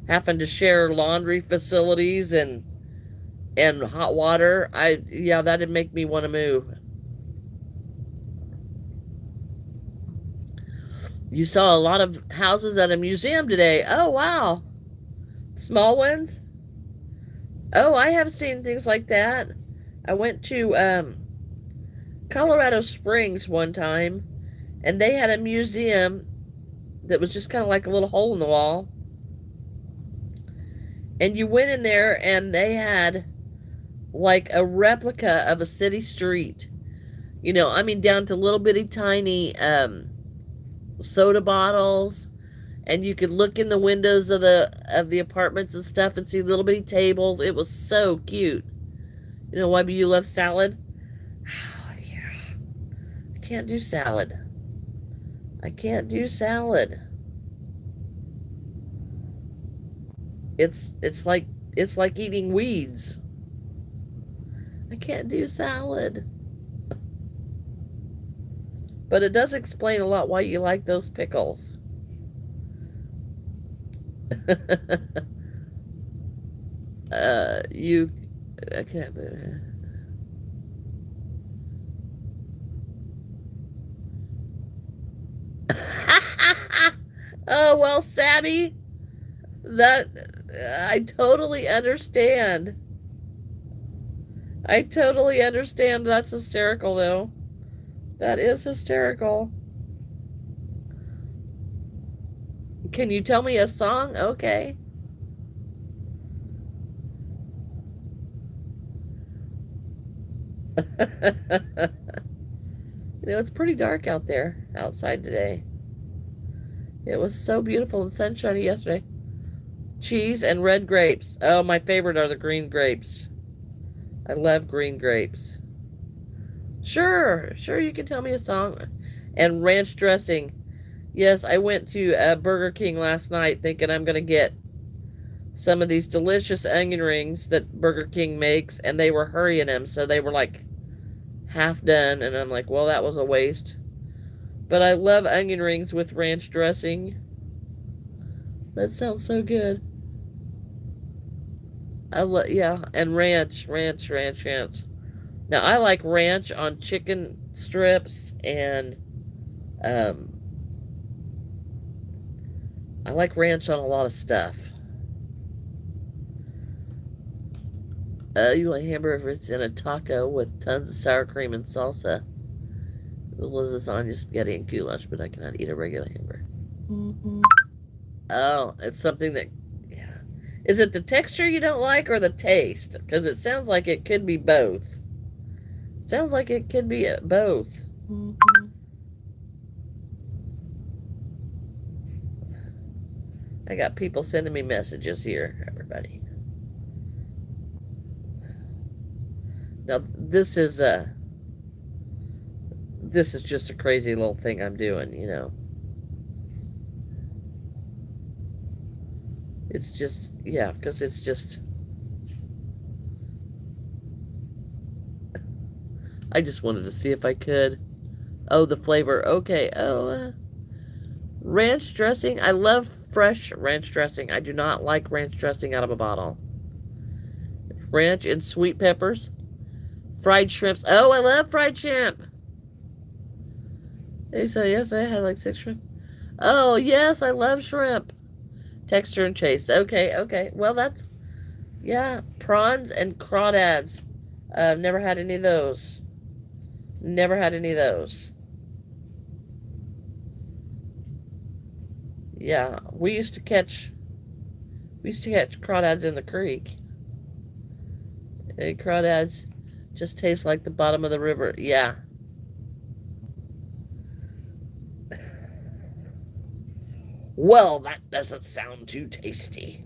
Speaker 1: Having to share laundry facilities and hot water, yeah, that'd make me want to move. You saw a lot of houses at a museum today. Oh, wow. Small ones? Oh, I have seen things like that. I went to Colorado Springs one time, and they had a museum that was just kind of like a little hole in the wall. And you went in there, and they had like a replica of a city street. I mean, down to little bitty tiny soda bottles, and you could look in the windows of the apartments and stuff and see little bitty tables. It was so cute. Why do you love salad? Oh, yeah. I can't do salad. I can't do salad. It's like eating weeds. I can't do salad. But it does explain a lot why you like those pickles. I can't. Oh, well, Sammy, that I totally understand. I totally understand. That's hysterical, though. That is hysterical. Can you tell me a song? Okay. It's pretty dark outside today. It was so beautiful and sunshiny yesterday. Cheese and red grapes. Oh, my favorite are the green grapes. I love green grapes. Sure, you can tell me a song. And ranch dressing. Yes, I went to Burger King last night thinking I'm going to get some of these delicious onion rings that Burger King makes, and they were hurrying them, so they were like half done, and I'm like, well, that was a waste. But I love onion rings with ranch dressing. That sounds so good. Yeah, and ranch. Now, I like ranch on chicken strips, and I like ranch on a lot of stuff. You want hamburger if it's in a taco with tons of sour cream and salsa. Lasagna, spaghetti, and goulash, but I cannot eat a regular hamburger. Oh, it's something that, yeah. Is it the texture you don't like or the taste? Because it sounds like it could be both. Sounds like it could be both. I got people sending me messages here, everybody. Now, this is just a crazy little thing I'm doing, you know. It's just, yeah, because it's just, I just wanted to see if I could. Oh, the flavor. Okay. Oh, ranch dressing. I love fresh ranch dressing. I do not like ranch dressing out of a bottle. Ranch and sweet peppers. Fried shrimps. Oh, I love fried shrimp. They said yesterday I had like 6 shrimp. Oh, yes, I love shrimp. Texture and taste. Okay, okay. Well, that's, yeah. Prawns and crawdads. I've never had any of those. Never had any of those. Yeah, we used to catch crawdads in the creek. And crawdads just taste like the bottom of the river. Yeah. Well, that doesn't sound too tasty.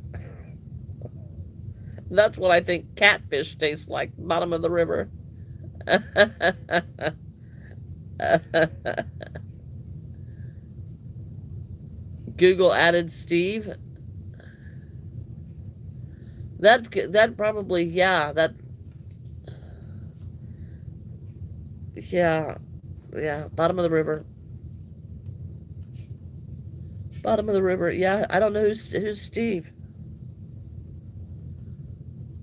Speaker 1: That's what I think catfish tastes like, bottom of the river. Google added Steve. That probably, yeah, yeah, yeah, bottom of the river. Bottom of the river. Yeah, I don't know who's Steve.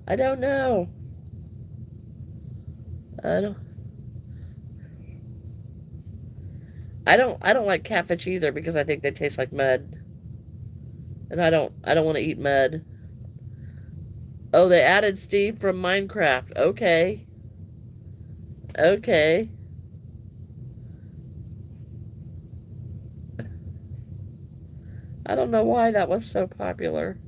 Speaker 1: I don't know. I don't I don't like catfish either because I think they taste like mud. And I don't want to eat mud. Oh, they added Steve from Minecraft. Okay. Okay. I don't know why that was so popular.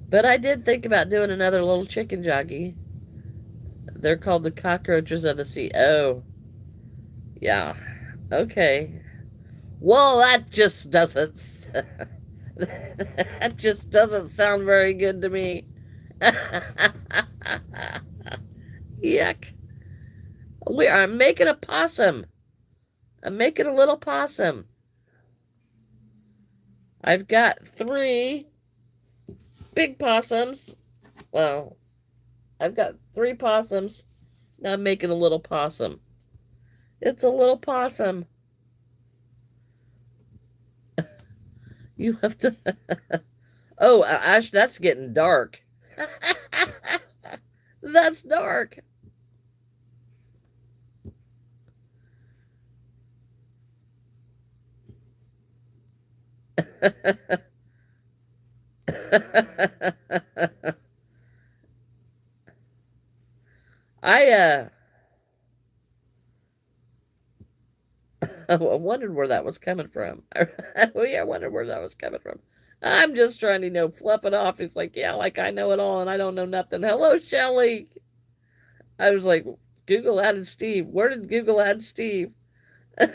Speaker 1: But I did think about doing another little chicken jockey. They're called the cockroaches of the sea. Oh. Yeah. Okay. Well, that just doesn't that just doesn't sound very good to me. Yuck. We are making a possum. I'm making a little possum. I've got 3 big possums. Well, I've got 3 possums. Now I'm making a little possum. It's a little possum. You have to. Oh, Ash, that's getting dark. That's dark. I I wondered where that was coming from. Yeah, I wondered where that was coming from. I'm just trying to, fluff it off. It's like, yeah, like I know it all and I don't know nothing. Hello, Shelly. I was like, Google added Steve. Where did Google add Steve? No,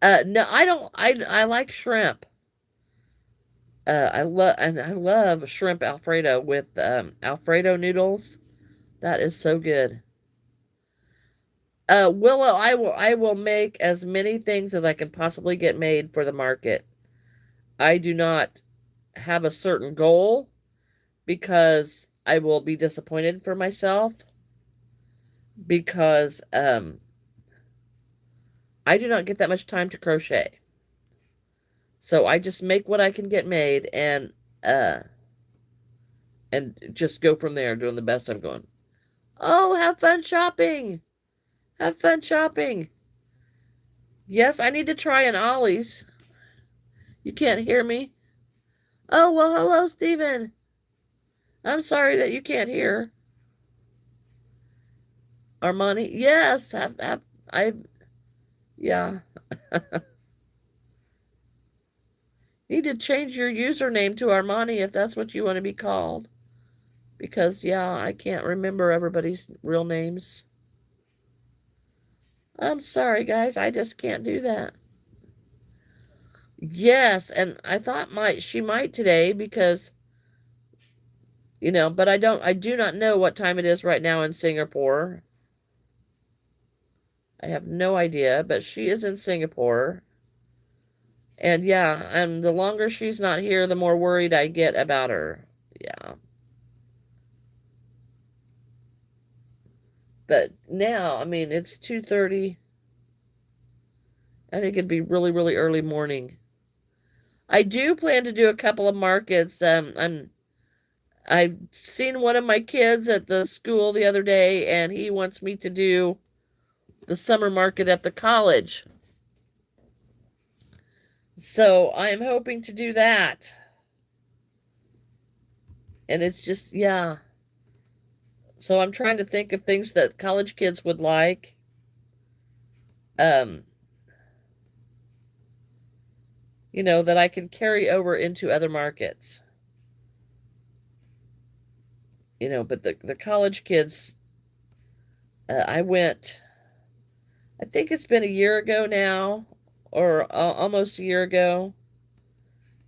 Speaker 1: I don't. I like shrimp. I love shrimp Alfredo with Alfredo noodles. That is so good. Willow, I will make as many things as I can possibly get made for the market. I do not have a certain goal because I will be disappointed for myself because I do not get that much time to crochet. So I just make what I can get made and just go from there doing the best I'm going. Oh, have fun shopping. Have fun shopping. Yes, I need to try an Ollie's. You can't hear me? Oh, well, hello, Stephen. I'm sorry that you can't hear. Armani, yes, I, yeah. Need to change your username to Armani if that's what you want to be called. Because, yeah, I can't remember everybody's real names. I'm sorry, guys. I just can't do that. Yes, and I thought she might today because, but I do not know what time it is right now in Singapore. I have no idea, but she is in Singapore. And yeah, and the longer she's not here, the more worried I get about her. Yeah. But now, I mean, it's 2:30. I think it'd be really, really early morning. I do plan to do a couple of markets. I've seen one of my kids at the school the other day, and he wants me to do the summer market at the college. So I'm hoping to do that. And it's just, yeah. So I'm trying to think of things that college kids would like. Um, that I can carry over into other markets. But the college kids, I went, I think it's been a year ago now, or almost a year ago.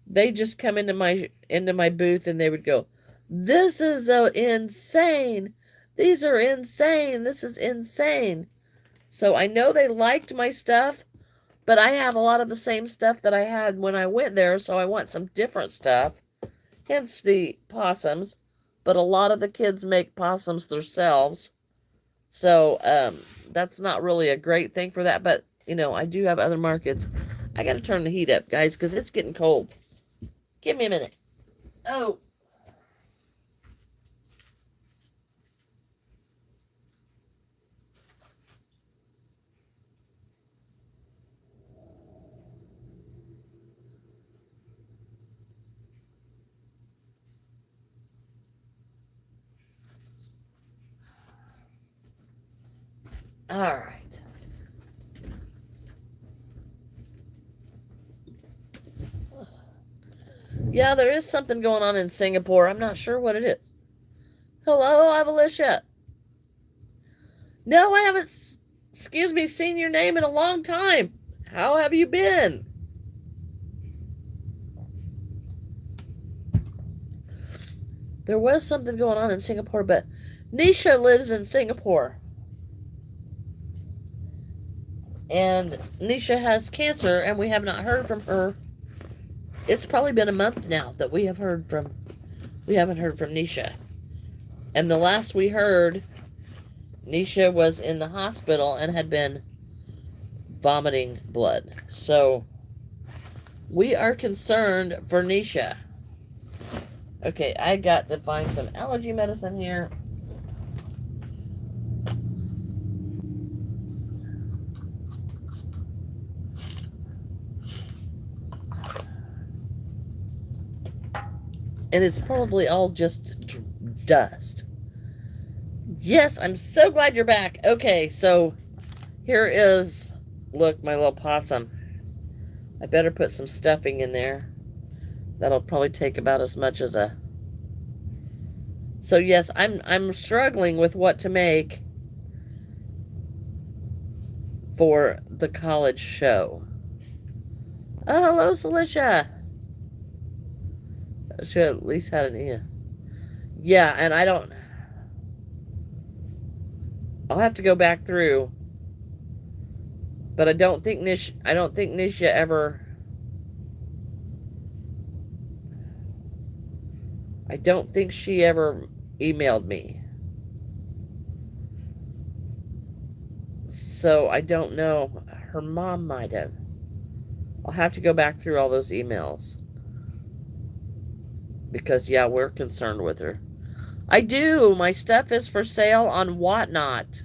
Speaker 1: They just come into my booth and they would go, "This is insane. These are insane. This is insane." So I know they liked my stuff, but I have a lot of the same stuff that I had when I went there, so I want some different stuff. Hence the possums. But a lot of the kids make possums themselves. So that's not really a great thing for that. But, I do have other markets. I got to turn the heat up, guys, because it's getting cold. Give me a minute. Oh. All right. Yeah, there is something going on in Singapore. I'm not sure what it is. Hello, Avalicia. No, I haven't, excuse me, seen your name in a long time. How have you been? There was something going on in Singapore, but Nisha lives in Singapore. And Nisha has cancer, and we have not heard from her. It's probably been a month now that we haven't heard from Nisha. And the last we heard, Nisha was in the hospital and had been vomiting blood. So we are concerned for Nisha. Okay, I got to find some allergy medicine here. And it's probably all just dust. Yes, I'm so glad you're back. Okay, so here is, look, my little possum. I better put some stuffing in there. That'll probably take about as much as a... So yes, I'm struggling with what to make for the college show. Oh, hello, Celicia. She at least had an ear. Yeah, and I'll have to go back through. But I don't think Nisha ever... I don't think she ever emailed me. So I don't know. Her mom might have. I'll have to go back through all those emails. Because, yeah, we're concerned with her. I do. My stuff is for sale on Whatnot.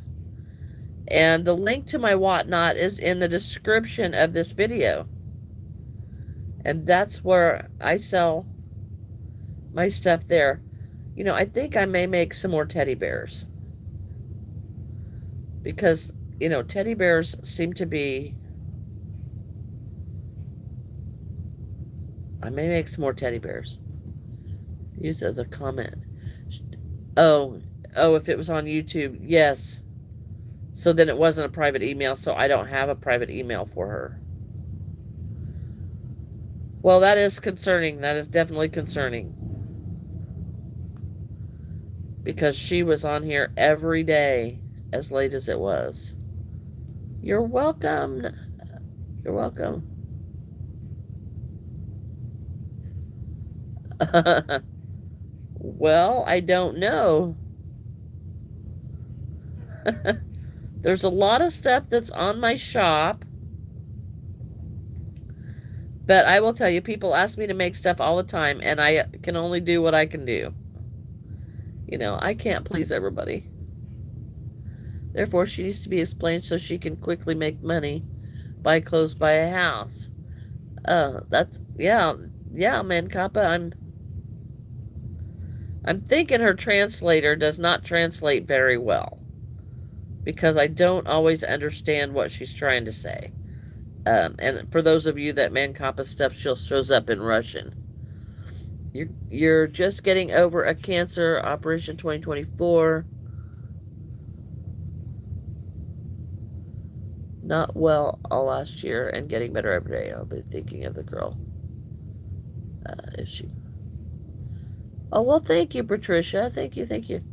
Speaker 1: And the link to my Whatnot is in the description of this video. And that's where I sell my stuff there. You know, I think I may make some more teddy bears. Because, you know, teddy bears seem to be... I may make some more teddy bears. Use as a comment. Oh, if it was on YouTube, yes. So then it wasn't a private email, so I don't have a private email for her. Well, that is concerning. That is definitely concerning. Because she was on here every day as late as it was. You're welcome. You're welcome. Well, I don't know. There's a lot of stuff that's on my shop. But I will tell you, people ask me to make stuff all the time, and I can only do what I can do. You know, I can't please everybody. Therefore, she needs to be explained so she can quickly make money, buy clothes, buy a house. Yeah, man, Kappa, I'm thinking her translator does not translate very well. Because I don't always understand what she's trying to say. And for those of you that Mankapa stuff shows up in Russian. You're just getting over a cancer, Operation 2024. Not well all last year and getting better every day. I'll be thinking of the girl. If she... Oh, well, thank you, Patricia. Thank you, thank you.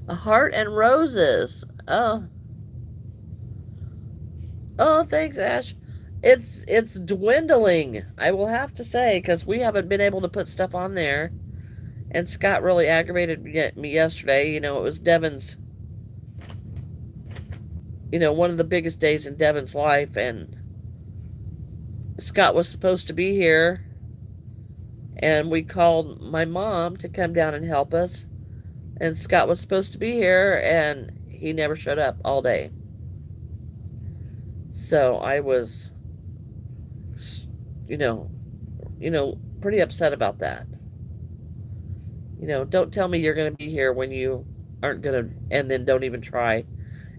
Speaker 1: A heart and roses. Oh. Oh, thanks, Ash. It's dwindling, I will have to say, because we haven't been able to put stuff on there. And Scott really aggravated me yesterday. You know, it was Devin's, you know, one of the biggest days in Devin's life. And Scott was supposed to be here. And we called my mom to come down and help us. And Scott was supposed to be here, and he never showed up all day. So I was, you know, pretty upset about that. You know, don't tell me you're going to be here when you aren't going to, and then don't even try.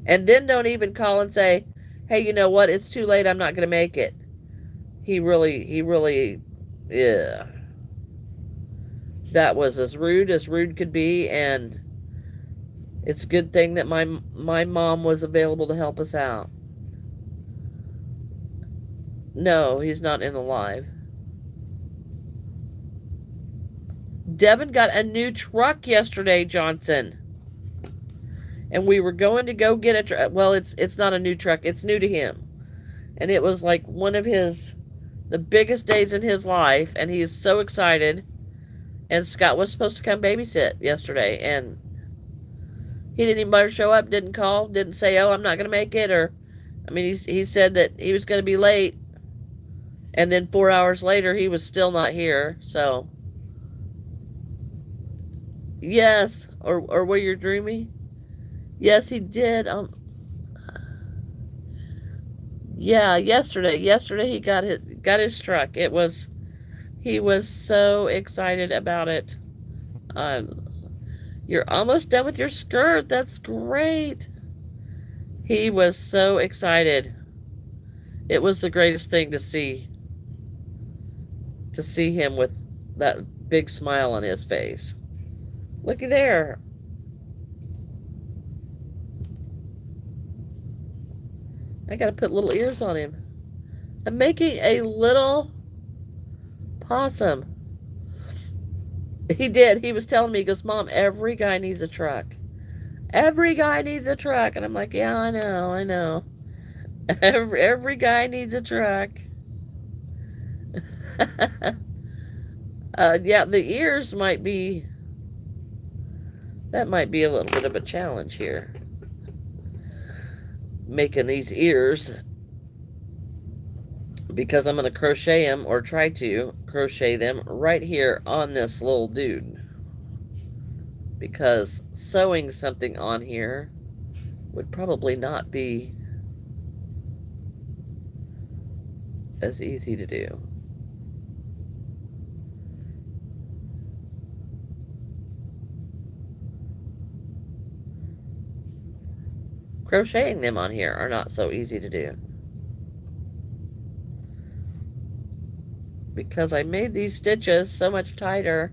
Speaker 1: And then don't even call and say, hey, you know what? It's too late. I'm not going to make it. He really, yeah. That was as rude could be, and it's a good thing that my mom was available to help us out. No, he's not in the live. Devin got a new truck yesterday, Johnson. And we were going to go get a truck. Well, it's not a new truck. It's new to him. And it was like one of the biggest days in his life. And he is so excited. And Scott was supposed to come babysit yesterday. And he didn't even bother to show up, didn't call, didn't say, oh, I'm not going to make it. Or, I mean, he said that he was going to be late. And then 4 hours later, he was still not here. So, yes. Or were you dreaming? Yes, he did. Yeah, yesterday he got his truck. He was so excited about it. You're almost done with your skirt. That's great. He was so excited. It was the greatest thing to see. To see him with that big smile on his face. Looky there. I gotta put little ears on him. I'm making a little possum. He did. He was telling me, he goes, Mom, every guy needs a truck. Every guy needs a truck. And I'm like, yeah, I know. Every guy needs a truck. Yeah, the ears might be... That might be a little bit of a challenge here. Making these ears. Because I'm going to crochet them, or try to crochet them, right here on this little dude. Because sewing something on here would probably not be as easy to do. crocheting them on here are not so easy to do. Because I made these stitches so much tighter.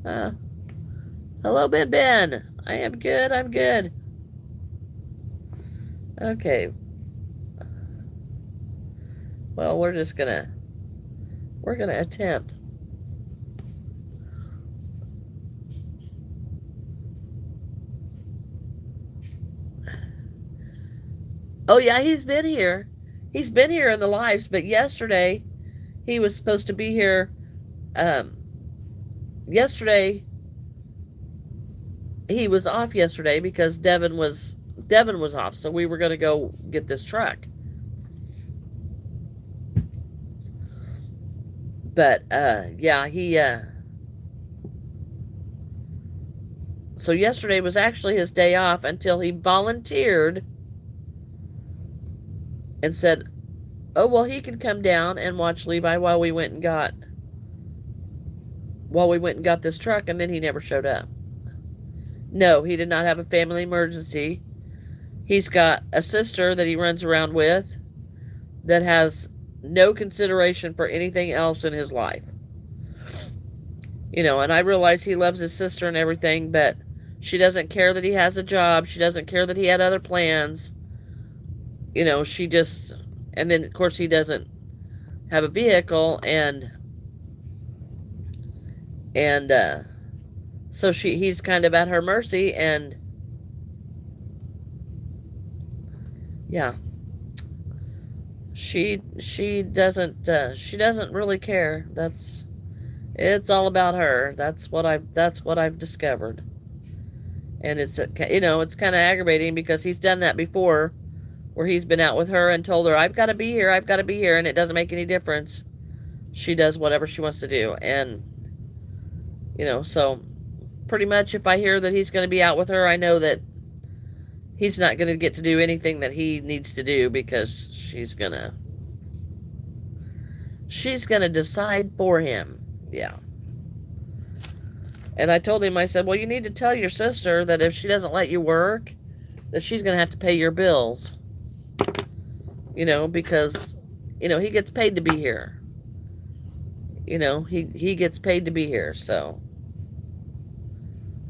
Speaker 1: Hello, Ben Ben. I am good, I'm good. Okay. Well, we're gonna attempt. Oh yeah, he's been here. He's been here in the lives, but yesterday he was supposed to be here. Yesterday he was off yesterday because Devin was off, so we were gonna go get this truck. But yeah, so yesterday was actually his day off until he volunteered and said, oh, well, he can come down and watch Levi while we went and got this truck, and then he never showed up. No, he did not have a family emergency. He's got a sister that he runs around with that has no consideration for anything else in his life. You know, and I realize he loves his sister and everything, but she doesn't care that he has a job. She doesn't care that he had other plans. You know, she just, and then of course he doesn't have a vehicle, and so he's kind of at her mercy, and yeah, she doesn't really care. It's all about her. That's what I've discovered. And it's, you know, it's kind of aggravating because he's done that before, where he's been out with her and told her, I've got to be here, and it doesn't make any difference. She does whatever she wants to do. And, you know, so pretty much if I hear that he's going to be out with her, I know that he's not going to get to do anything that he needs to do, because she's going to decide for him. Yeah. And I told him, I said, well, you need to tell your sister that if she doesn't let you work, that she's going to have to pay your bills. You know, because, you know, he gets paid to be here. You know, he gets paid to be here, so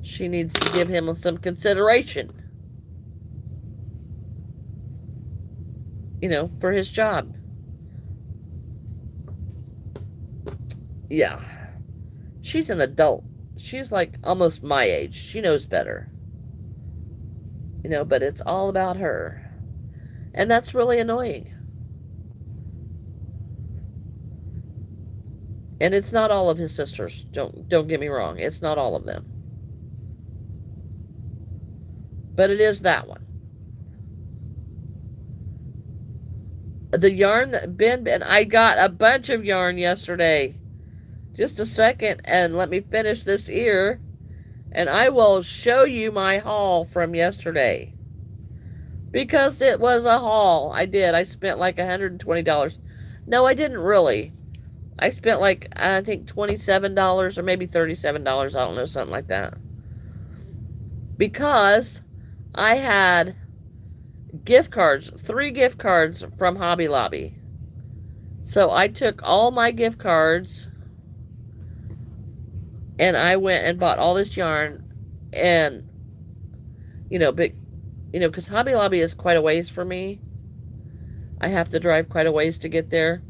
Speaker 1: she needs to give him some consideration. You know, for his job. Yeah. She's an adult. She's like almost my age. She knows better. You know, but it's all about her. And that's really annoying. And it's not all of his sisters. Don't get me wrong. It's not all of them. But it is that one. The yarn that Ben, and I got a bunch of yarn yesterday. Just a second, and let me finish this ear, and I will show you my haul from yesterday. Because it was a haul. I did. I spent like $120. No, I didn't really. I spent like, I think $27 or maybe $37. I don't know, something like that. Because I had gift cards, 3 gift cards from Hobby Lobby. So I took all my gift cards and I went and bought all this yarn, and, you know, but, you know, because Hobby Lobby is quite a ways for me. I have to drive quite a ways to get there.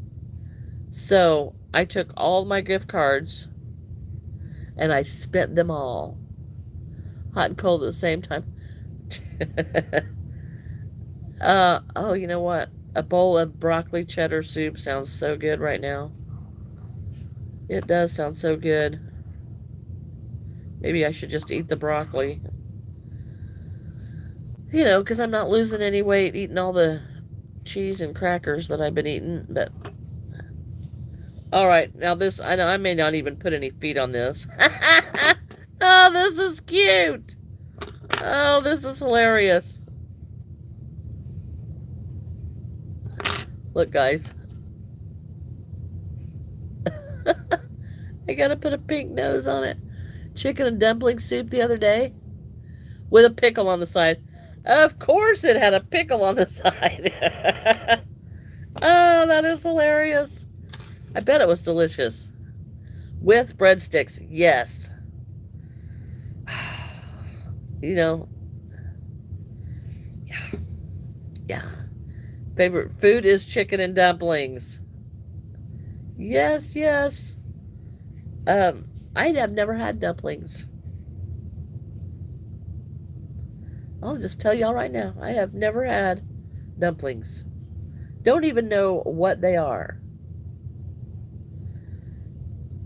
Speaker 1: So I took all my gift cards and I spent them all. Hot and cold at the same time. Oh, you know what? A bowl of broccoli cheddar soup sounds so good right now. It does sound so good. Maybe I should just eat the broccoli. You know, because I'm not losing any weight eating all the cheese and crackers that I've been eating. But alright, now this, I know I may not even put any feet on this. Oh, this is cute. Oh, this is hilarious. Look, guys. I gotta put a pink nose on it. Chicken and dumpling soup the other day with a pickle on the side. Of course it had a pickle on the side. Oh, that is hilarious. I bet it was delicious. With breadsticks, yes. You know, yeah, yeah. Favorite food is chicken and dumplings. Yes, yes. I have never had dumplings. I'll just tell y'all right now, I have never had dumplings. Don't even know what they are.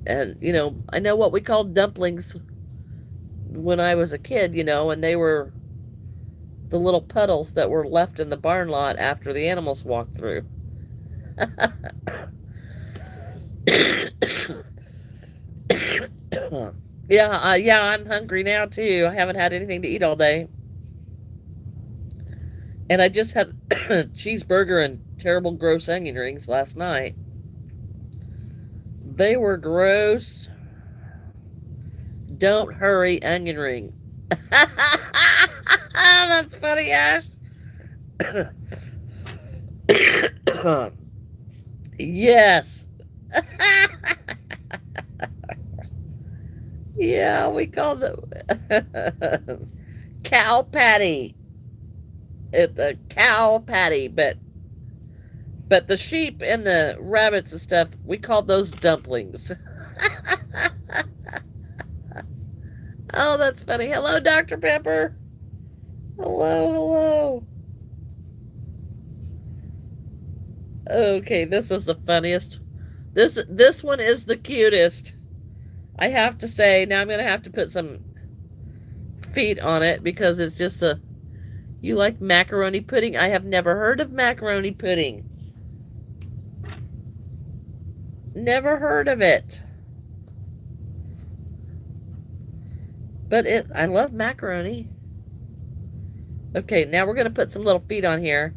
Speaker 1: And, I know what we called dumplings when I was a kid, and they were the little puddles that were left in the barn lot after the animals walked through. Yeah, I'm hungry now too. I haven't had anything to eat all day. And I just had cheeseburger and terrible gross onion rings last night. They were gross. Don't hurry, onion ring. That's funny, Ash. Yes. Yeah, we called it cow patty. It's a cow patty, but the sheep and the rabbits and stuff, we called those dumplings. Oh, that's funny. Hello, Dr. Pepper. Hello, hello. Okay, this is the funniest. This one is the cutest. I have to say, now I'm gonna have to put some feet on it because it's just a. You like macaroni pudding? I have never heard of macaroni pudding. Never heard of it. But I love macaroni. Okay, now we're gonna put some little feet on here.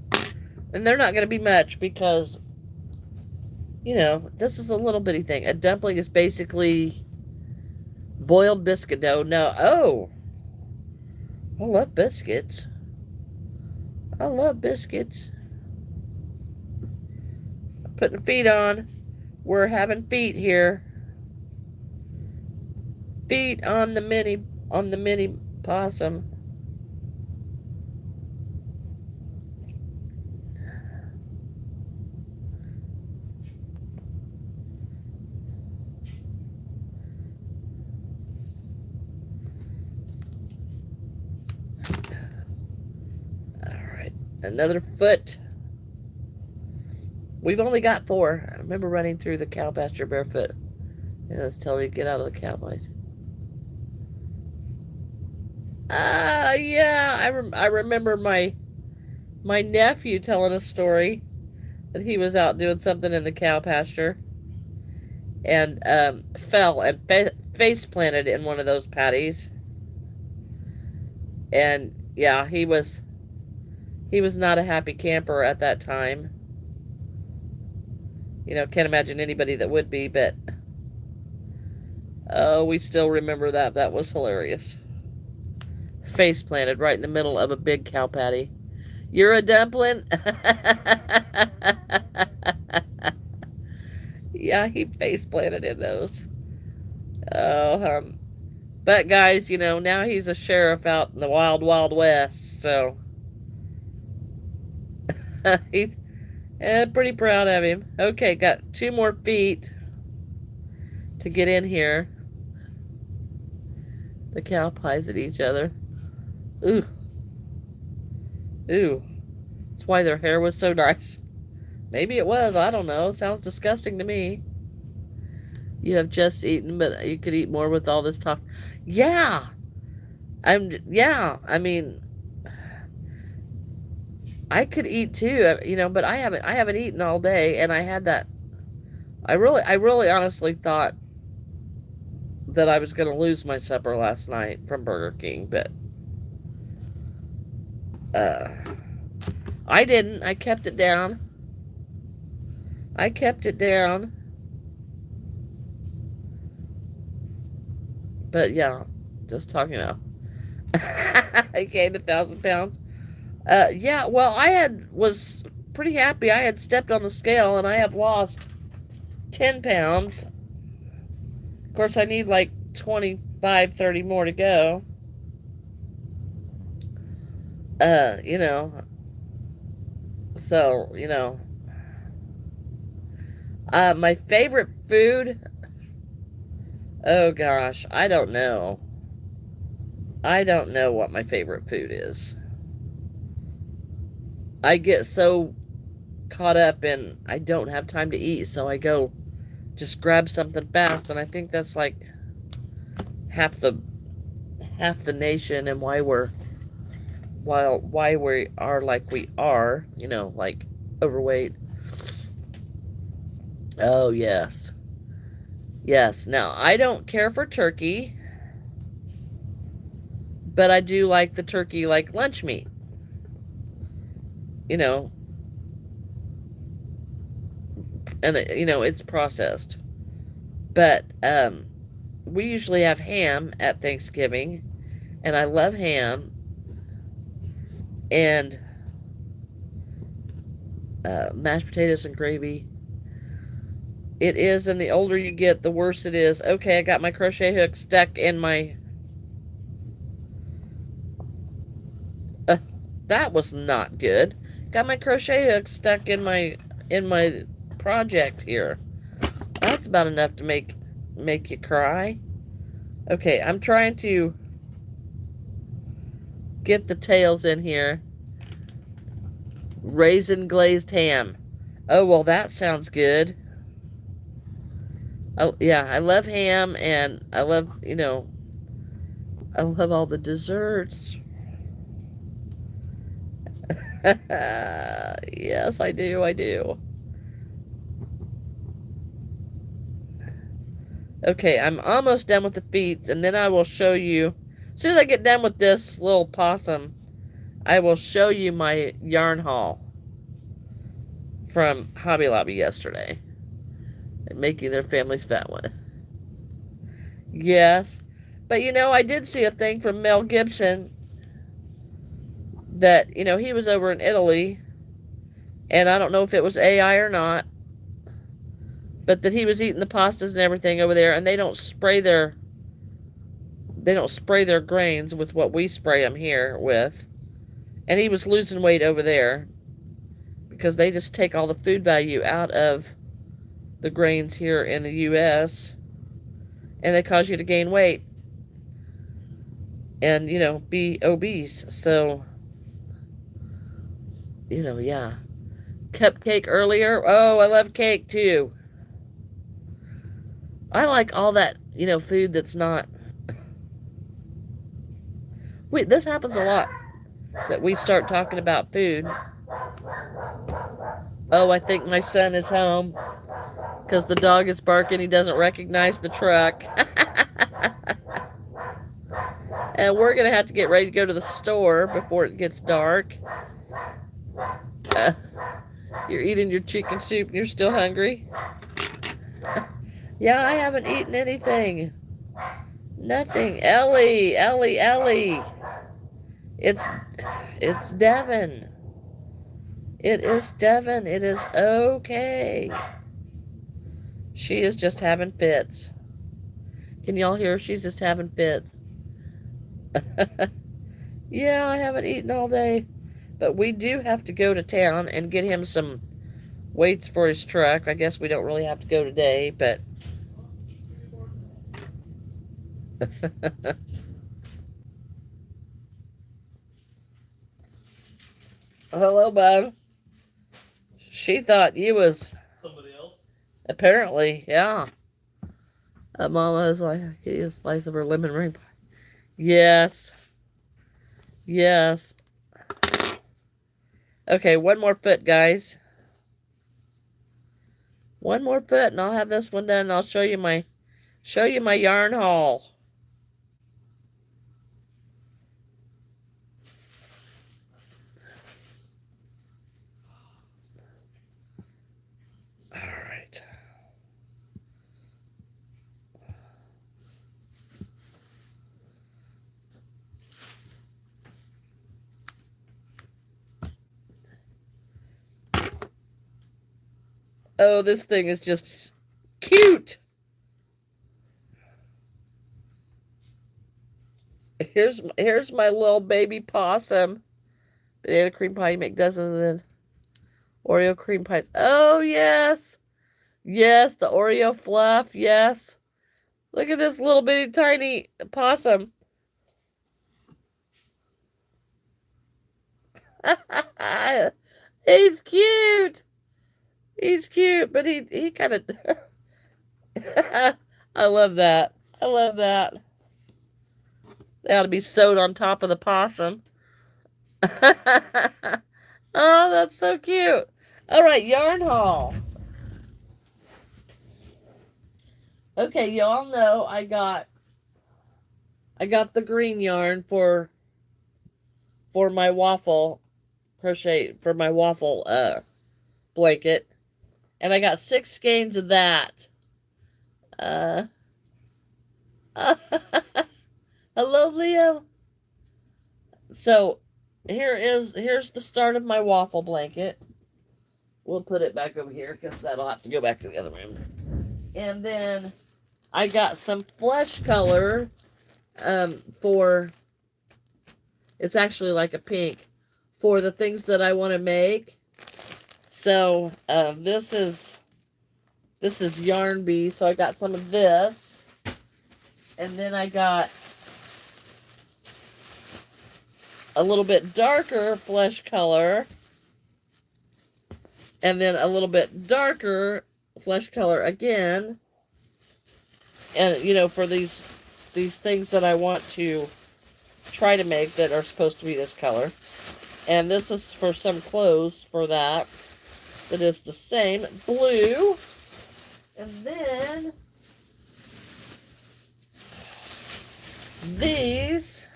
Speaker 1: And they're not gonna be much because, this is a little bitty thing. A dumpling is basically boiled biscuit dough. No, oh, I love biscuits. I love biscuits. Putting feet on. We're having feet here. Feet on the mini possum. Another foot. We've only got 4. I remember running through the cow pasture barefoot. And I was telling you to get out of the cowboys. Yeah. I remember my nephew telling a story that he was out doing something in the cow pasture and fell and face planted in one of those patties. And yeah, he was not a happy camper at that time. Can't imagine anybody that would be, but oh, we still remember that. That was hilarious. Face planted right in the middle of a big cow patty. You're a dumpling? Yeah, he face planted in those. Oh, but guys, now he's a sheriff out in the wild, wild west, so he's pretty proud of him. Okay, got 2 more feet to get in here. The cow pies at each other. Ooh. Ooh. That's why their hair was so nice. Maybe it was. I don't know. Sounds disgusting to me. You have just eaten, but you could eat more with all this talk. Yeah. I mean, I could eat too, but I haven't eaten all day, and I had that. I really honestly thought that I was going to lose my supper last night from Burger King, but I didn't. I kept it down. I kept it down. But yeah, just talking about. I gained 1,000 pounds. Yeah, well, was pretty happy. I had stepped on the scale and I have lost 10 pounds. Of course, I need like 25, 30 more to go. You know, so, my favorite food, oh gosh, I don't know. I don't know what my favorite food is. I get so caught up in I don't have time to eat, so I go just grab something fast, and I think that's like half the half the nation and why we are like we are, like overweight. Oh yes. Yes. Now, I don't care for turkey, but I do like the turkey like lunch meat. You know, and it's processed. But we usually have ham at Thanksgiving, and I love ham and mashed potatoes and gravy. It is, and the older you get, the worse it is. Okay, I got my crochet hook stuck in my... that was not good. Got my crochet hook stuck in my project here. That's about enough to make you cry. Okay, I'm trying to get the tails in here. Raisin glazed ham. Oh, well, that sounds good. Oh, yeah, I love ham, and I love, I love all the desserts. Yes, I do, I do. Okay, I'm almost done with the feet, and then I will show you, as soon as I get done with this little possum, I will show you my yarn haul from Hobby Lobby yesterday. And making their families fat one. Yes. But I did see a thing from Mel Gibson that, he was over in Italy, and I don't know if it was AI or not, but that he was eating the pastas and everything over there, and they don't spray their grains with what we spray them here with. And he was losing weight over there because they just take all the food value out of the grains here in the US, and they cause you to gain weight and, be obese. So, yeah. Cupcake earlier. Oh, I love cake too. I like all that, food that's not... Wait, this happens a lot, that we start talking about food. Oh, I think my son is home because the dog is barking. He doesn't recognize the truck. And we're going to have to get ready to go to the store before it gets dark. You're eating your chicken soup and you're still hungry? Yeah, I haven't eaten anything. Nothing. Ellie, Ellie, Ellie. It's Devin. It is Devin. It is okay. She is just having fits. Can y'all hear? She's just having fits. Yeah, I haven't eaten all day. But we do have to go to town and get him some weights for his truck. I guess we don't really have to go today, but... Hello, Bob. She thought you was...
Speaker 2: somebody else?
Speaker 1: Apparently, yeah. Mama was like, give you a slice of her lemon ring pie. Yes. Yes. Okay, one more foot, guys. One more foot, and I'll have this one done. And I'll show you my yarn haul. All right. Oh, this thing is just cute. Here's my little baby possum. Banana cream pie. You make dozens of Oreo cream pies. Oh yes, yes, the Oreo fluff. Yes, look at this little bitty tiny possum. He's cute. He's cute, but he kind of. I love that. I love that. They ought to be sewed on top of the possum. Oh, that's so cute. All right, yarn haul. Okay, y'all know I got the green yarn for my waffle crochet for my waffle blanket, and I got 6 skeins of that. Uh, hello, Leo. So here's the start of my waffle blanket. We'll put it back over here because that'll have to go back to the other room. And then I got some flesh color for, it's actually like a pink, for the things that I want to make. So this is Yarn Bee, so I got some of this. And then I got a little bit darker flesh color. And then a little bit darker flesh color again. And, you know, for these things that I want to try to make that are supposed to be this color. And this is for some clothes for that is the same blue. And then these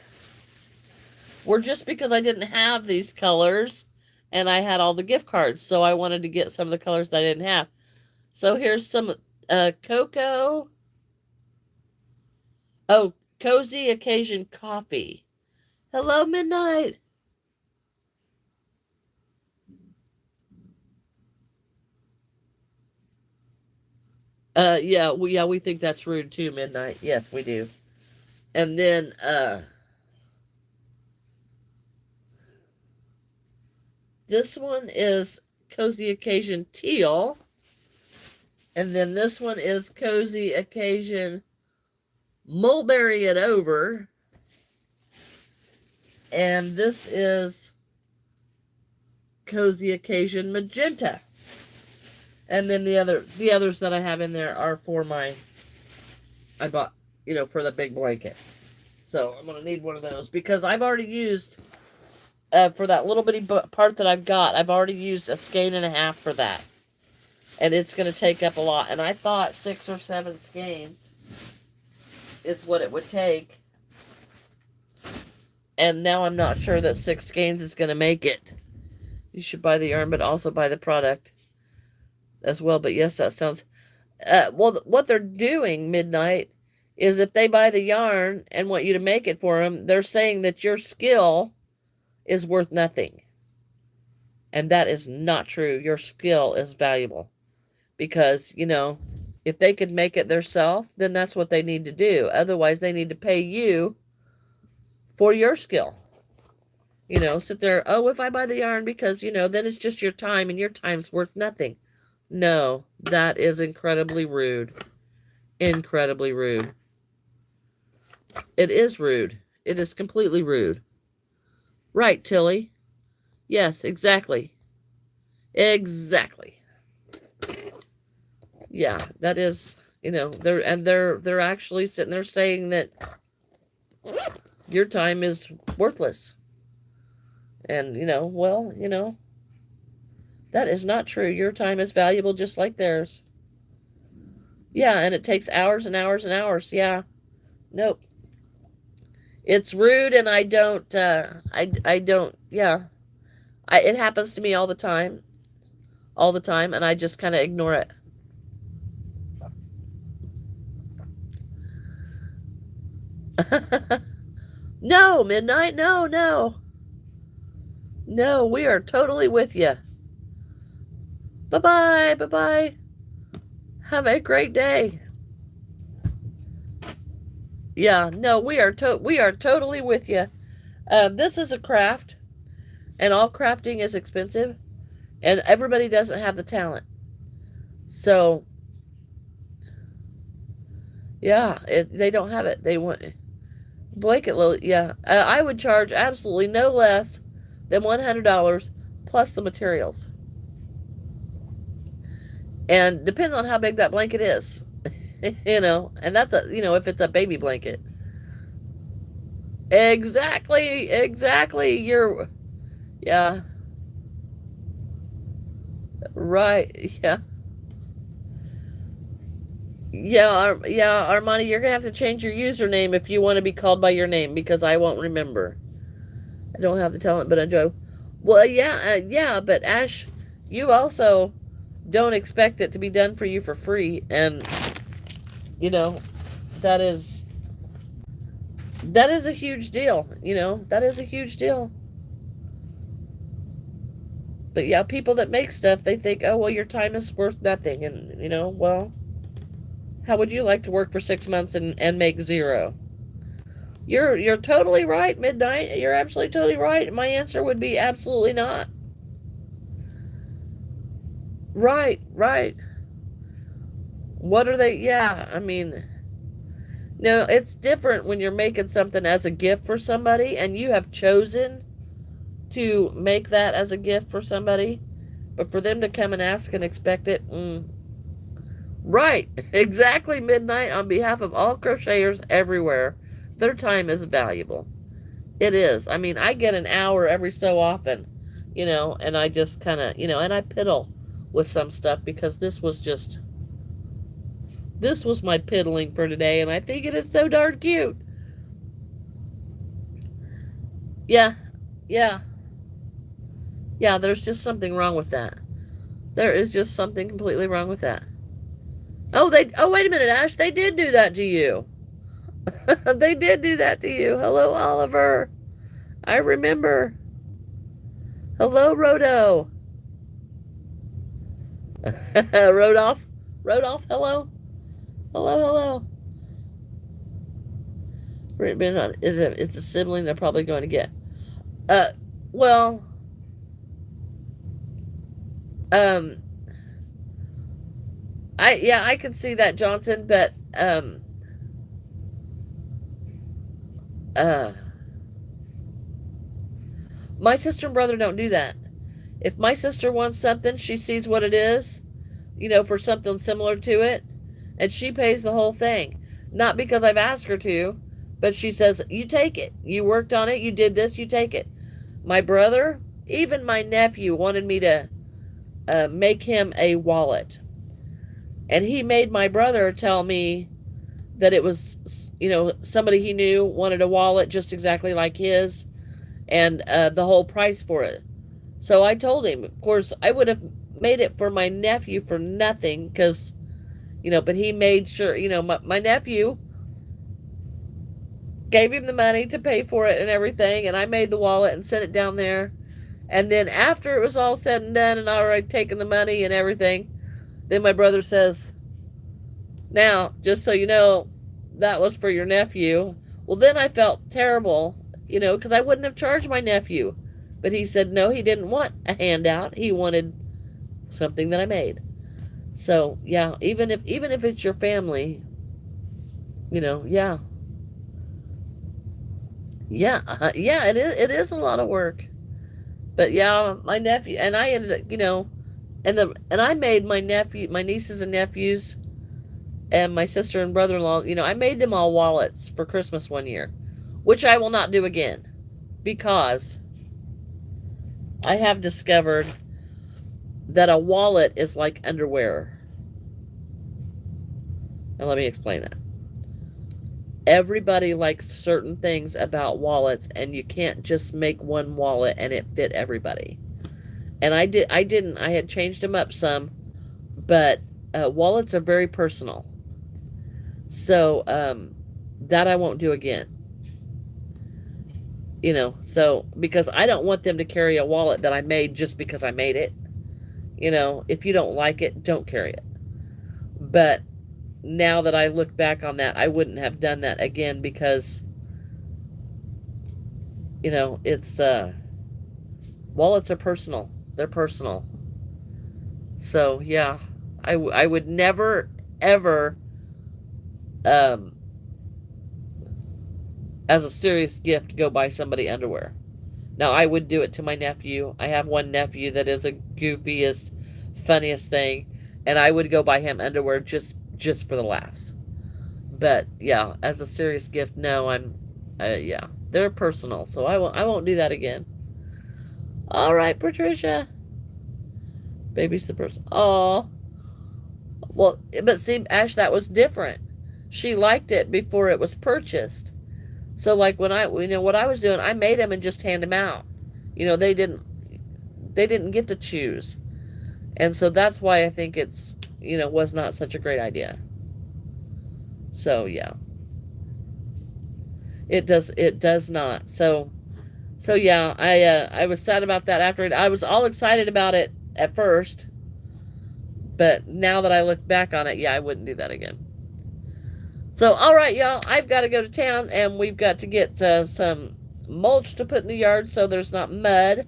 Speaker 1: were just because I didn't have these colors and I had all the gift cards, so I wanted to get some of the colors that I didn't have. So here's some cocoa. Oh, Cozy Occasion Coffee. Hello, Midnight. Yeah, we think that's rude too, Midnight. Yes, we do. And then this one is Cozy Occasion Teal. And then this one is Cozy Occasion Mulberry It Over. And this is Cozy Occasion Magenta. And then the others that I have in there are for I bought, you know, for the big blanket. So I'm going to need one of those because I've already used, for that little bitty part that I've got, I've already used a skein and a half for that. And it's going to take up a lot. And I thought 6 or 7 skeins is what it would take. And now I'm not sure that 6 skeins is going to make it. You should buy the yarn, but also buy the product as well. But yes, that sounds... well, what they're doing, Midnight, is if they buy the yarn and want you to make it for them, they're saying that your skill is worth nothing. And that is not true. Your skill is valuable. Because, you know, if they could make it themselves, then that's what they need to do. Otherwise, they need to pay you for your skill. You know, sit there, oh, if I buy the yarn because, you know, then it's just your time and your time's worth nothing. No, that is incredibly rude. Incredibly rude. It is rude. It is completely rude. Right, Tilly? Yes, exactly. Exactly. Yeah, that is, you know, they're actually sitting there saying that your time is worthless. And, you know, well, you know, that is not true. Your time is valuable just like theirs. Yeah, and it takes hours and hours and hours. Yeah. Nope. It's rude, and I don't, I don't, yeah. It happens to me all the time. All the time, and I just kind of ignore it. No, Midnight, no, no. No, we are totally with you. Bye-bye. Bye-bye. Have a great day. Yeah, no, we are totally with you. This is a craft, and all crafting is expensive, and everybody doesn't have the talent. So, yeah, they don't have it. They want blanket load. Yeah, I would charge absolutely no less than $100 plus the materials, and depends on how big that blanket is. And that's if it's a baby blanket. Exactly. Yeah, right. Yeah. Yeah, Armani, you're gonna have to change your username if you want to be called by your name because I won't remember. I don't have the talent, but I do. Well, yeah, but Ash, you also don't expect it to be done for you for free, and you know that is that is a huge deal. That is a huge deal. But yeah, people that make stuff, they think, oh well, your time is worth nothing, and well, how would you like to work for 6 months and make zero? You're totally right, Midnight. You're absolutely totally right. My answer would be absolutely not. Right. What are they? Yeah, I mean, no, it's different when you're making something as a gift for somebody and you have chosen to make that as a gift for somebody, but for them to come and ask and expect it, right, exactly, Midnight. On behalf of all crocheters everywhere, their time is valuable. It is. I mean, I get an hour every so often, and I just kind of, and I piddle with some stuff because this was my piddling for today, and I think it is so darn cute. Yeah, yeah, yeah, there's just something wrong with that. There is just something completely wrong with that. Oh, wait a minute, Ash, they did do that to you. They did do that to you. Hello, Oliver. I remember. Hello, Rodo. Rodolph. Rodolph, hello. Hello. It's a sibling they're probably going to get. Uh, well, um, I can see that, Johnson, but uh, my sister and brother don't do that. If my sister wants something, she sees what it is, for something similar to it, and she pays the whole thing. Not because I've asked her to, but she says, you take it. You worked on it. You did this. You take it. My brother, even my nephew, wanted me to make him a wallet. And he made my brother tell me that it was, somebody he knew wanted a wallet just exactly like his and the whole price for it. So I told him, of course, I would have made it for my nephew for nothing because, but he made sure, my nephew gave him the money to pay for it and everything. And I made the wallet and sent it down there. And then after it was all said and done and I already taken the money and everything, then my brother says, now, just so you know, that was for your nephew. Well, then I felt terrible, because I wouldn't have charged my nephew. But he said no, he didn't want a handout. He wanted something that I made. So, yeah, even if it's your family, yeah. Yeah, it is a lot of work. But yeah, my nephew and I ended up, and I made my nieces and nephews and my sister and brother-in-law, I made them all wallets for Christmas one year, which I will not do again because I have discovered that a wallet is like underwear. And let me explain that. Everybody likes certain things about wallets, and you can't just make one wallet and it fit everybody. And I had changed them up some, but wallets are very personal. So that I won't do again. So because I don't want them to carry a wallet that I made just because I made it. if you don't like it, don't carry it. But now that I look back on that, I wouldn't have done that again because, it's, wallets are personal. They're personal. So, yeah, I would never, ever, um, as a serious gift, go buy somebody underwear. Now, I would do it to my nephew. I have one nephew that is the goofiest, funniest thing, and I would go buy him underwear just for the laughs. But yeah, as a serious gift, no, yeah, they're personal, so I won't do that again. All right, Patricia, baby's the person. Oh, well, but see, Ash, that was different. She liked it before it was purchased. So like when what I was doing, I made them and just hand them out. They didn't get to choose. And so that's why I think it's, was not such a great idea. So yeah. It does not. So yeah, I was sad about that after it. I was all excited about it at first, but now that I look back on it, yeah, I wouldn't do that again. So, all right, y'all, I've got to go to town, and we've got to get some mulch to put in the yard so there's not mud,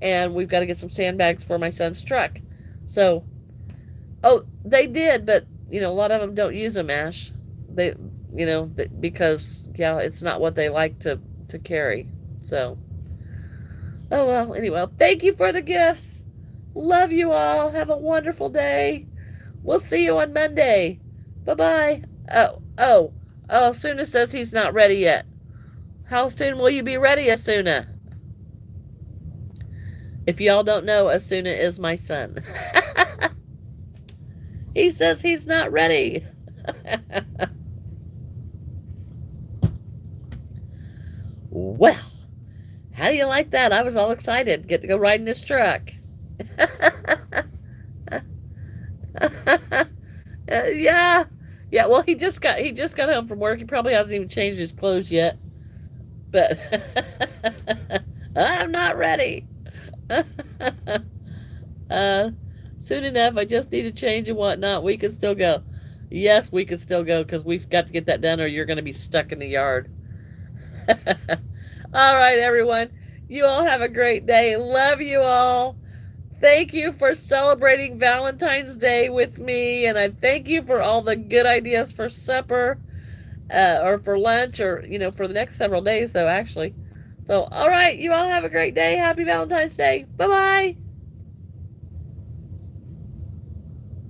Speaker 1: and we've got to get some sandbags for my son's truck. So, oh, they did, but, a lot of them don't use them, Ash. Because, yeah, it's not what they like to carry. So, oh, well, anyway, thank you for the gifts. Love you all. Have a wonderful day. We'll see you on Monday. Bye-bye. Oh, Asuna says he's not ready yet. How soon will you be ready, Asuna? If y'all don't know, Asuna is my son. He says he's not ready. Well, how do you like that? I was all excited. Get to go ride in this truck. Yeah. Yeah, well, he just got home from work. He probably hasn't even changed his clothes yet. But I'm not ready. Soon enough, I just need to change and whatnot. We can still go. Yes, we can still go because we've got to get that done or you're going to be stuck in the yard. All right, everyone. You all have a great day. Love you all. Thank you for celebrating Valentine's Day with me, and I thank you for all the good ideas for supper, or for lunch, or, for the next several days, though, actually. So, all right, you all have a great day. Happy Valentine's Day. Bye-bye.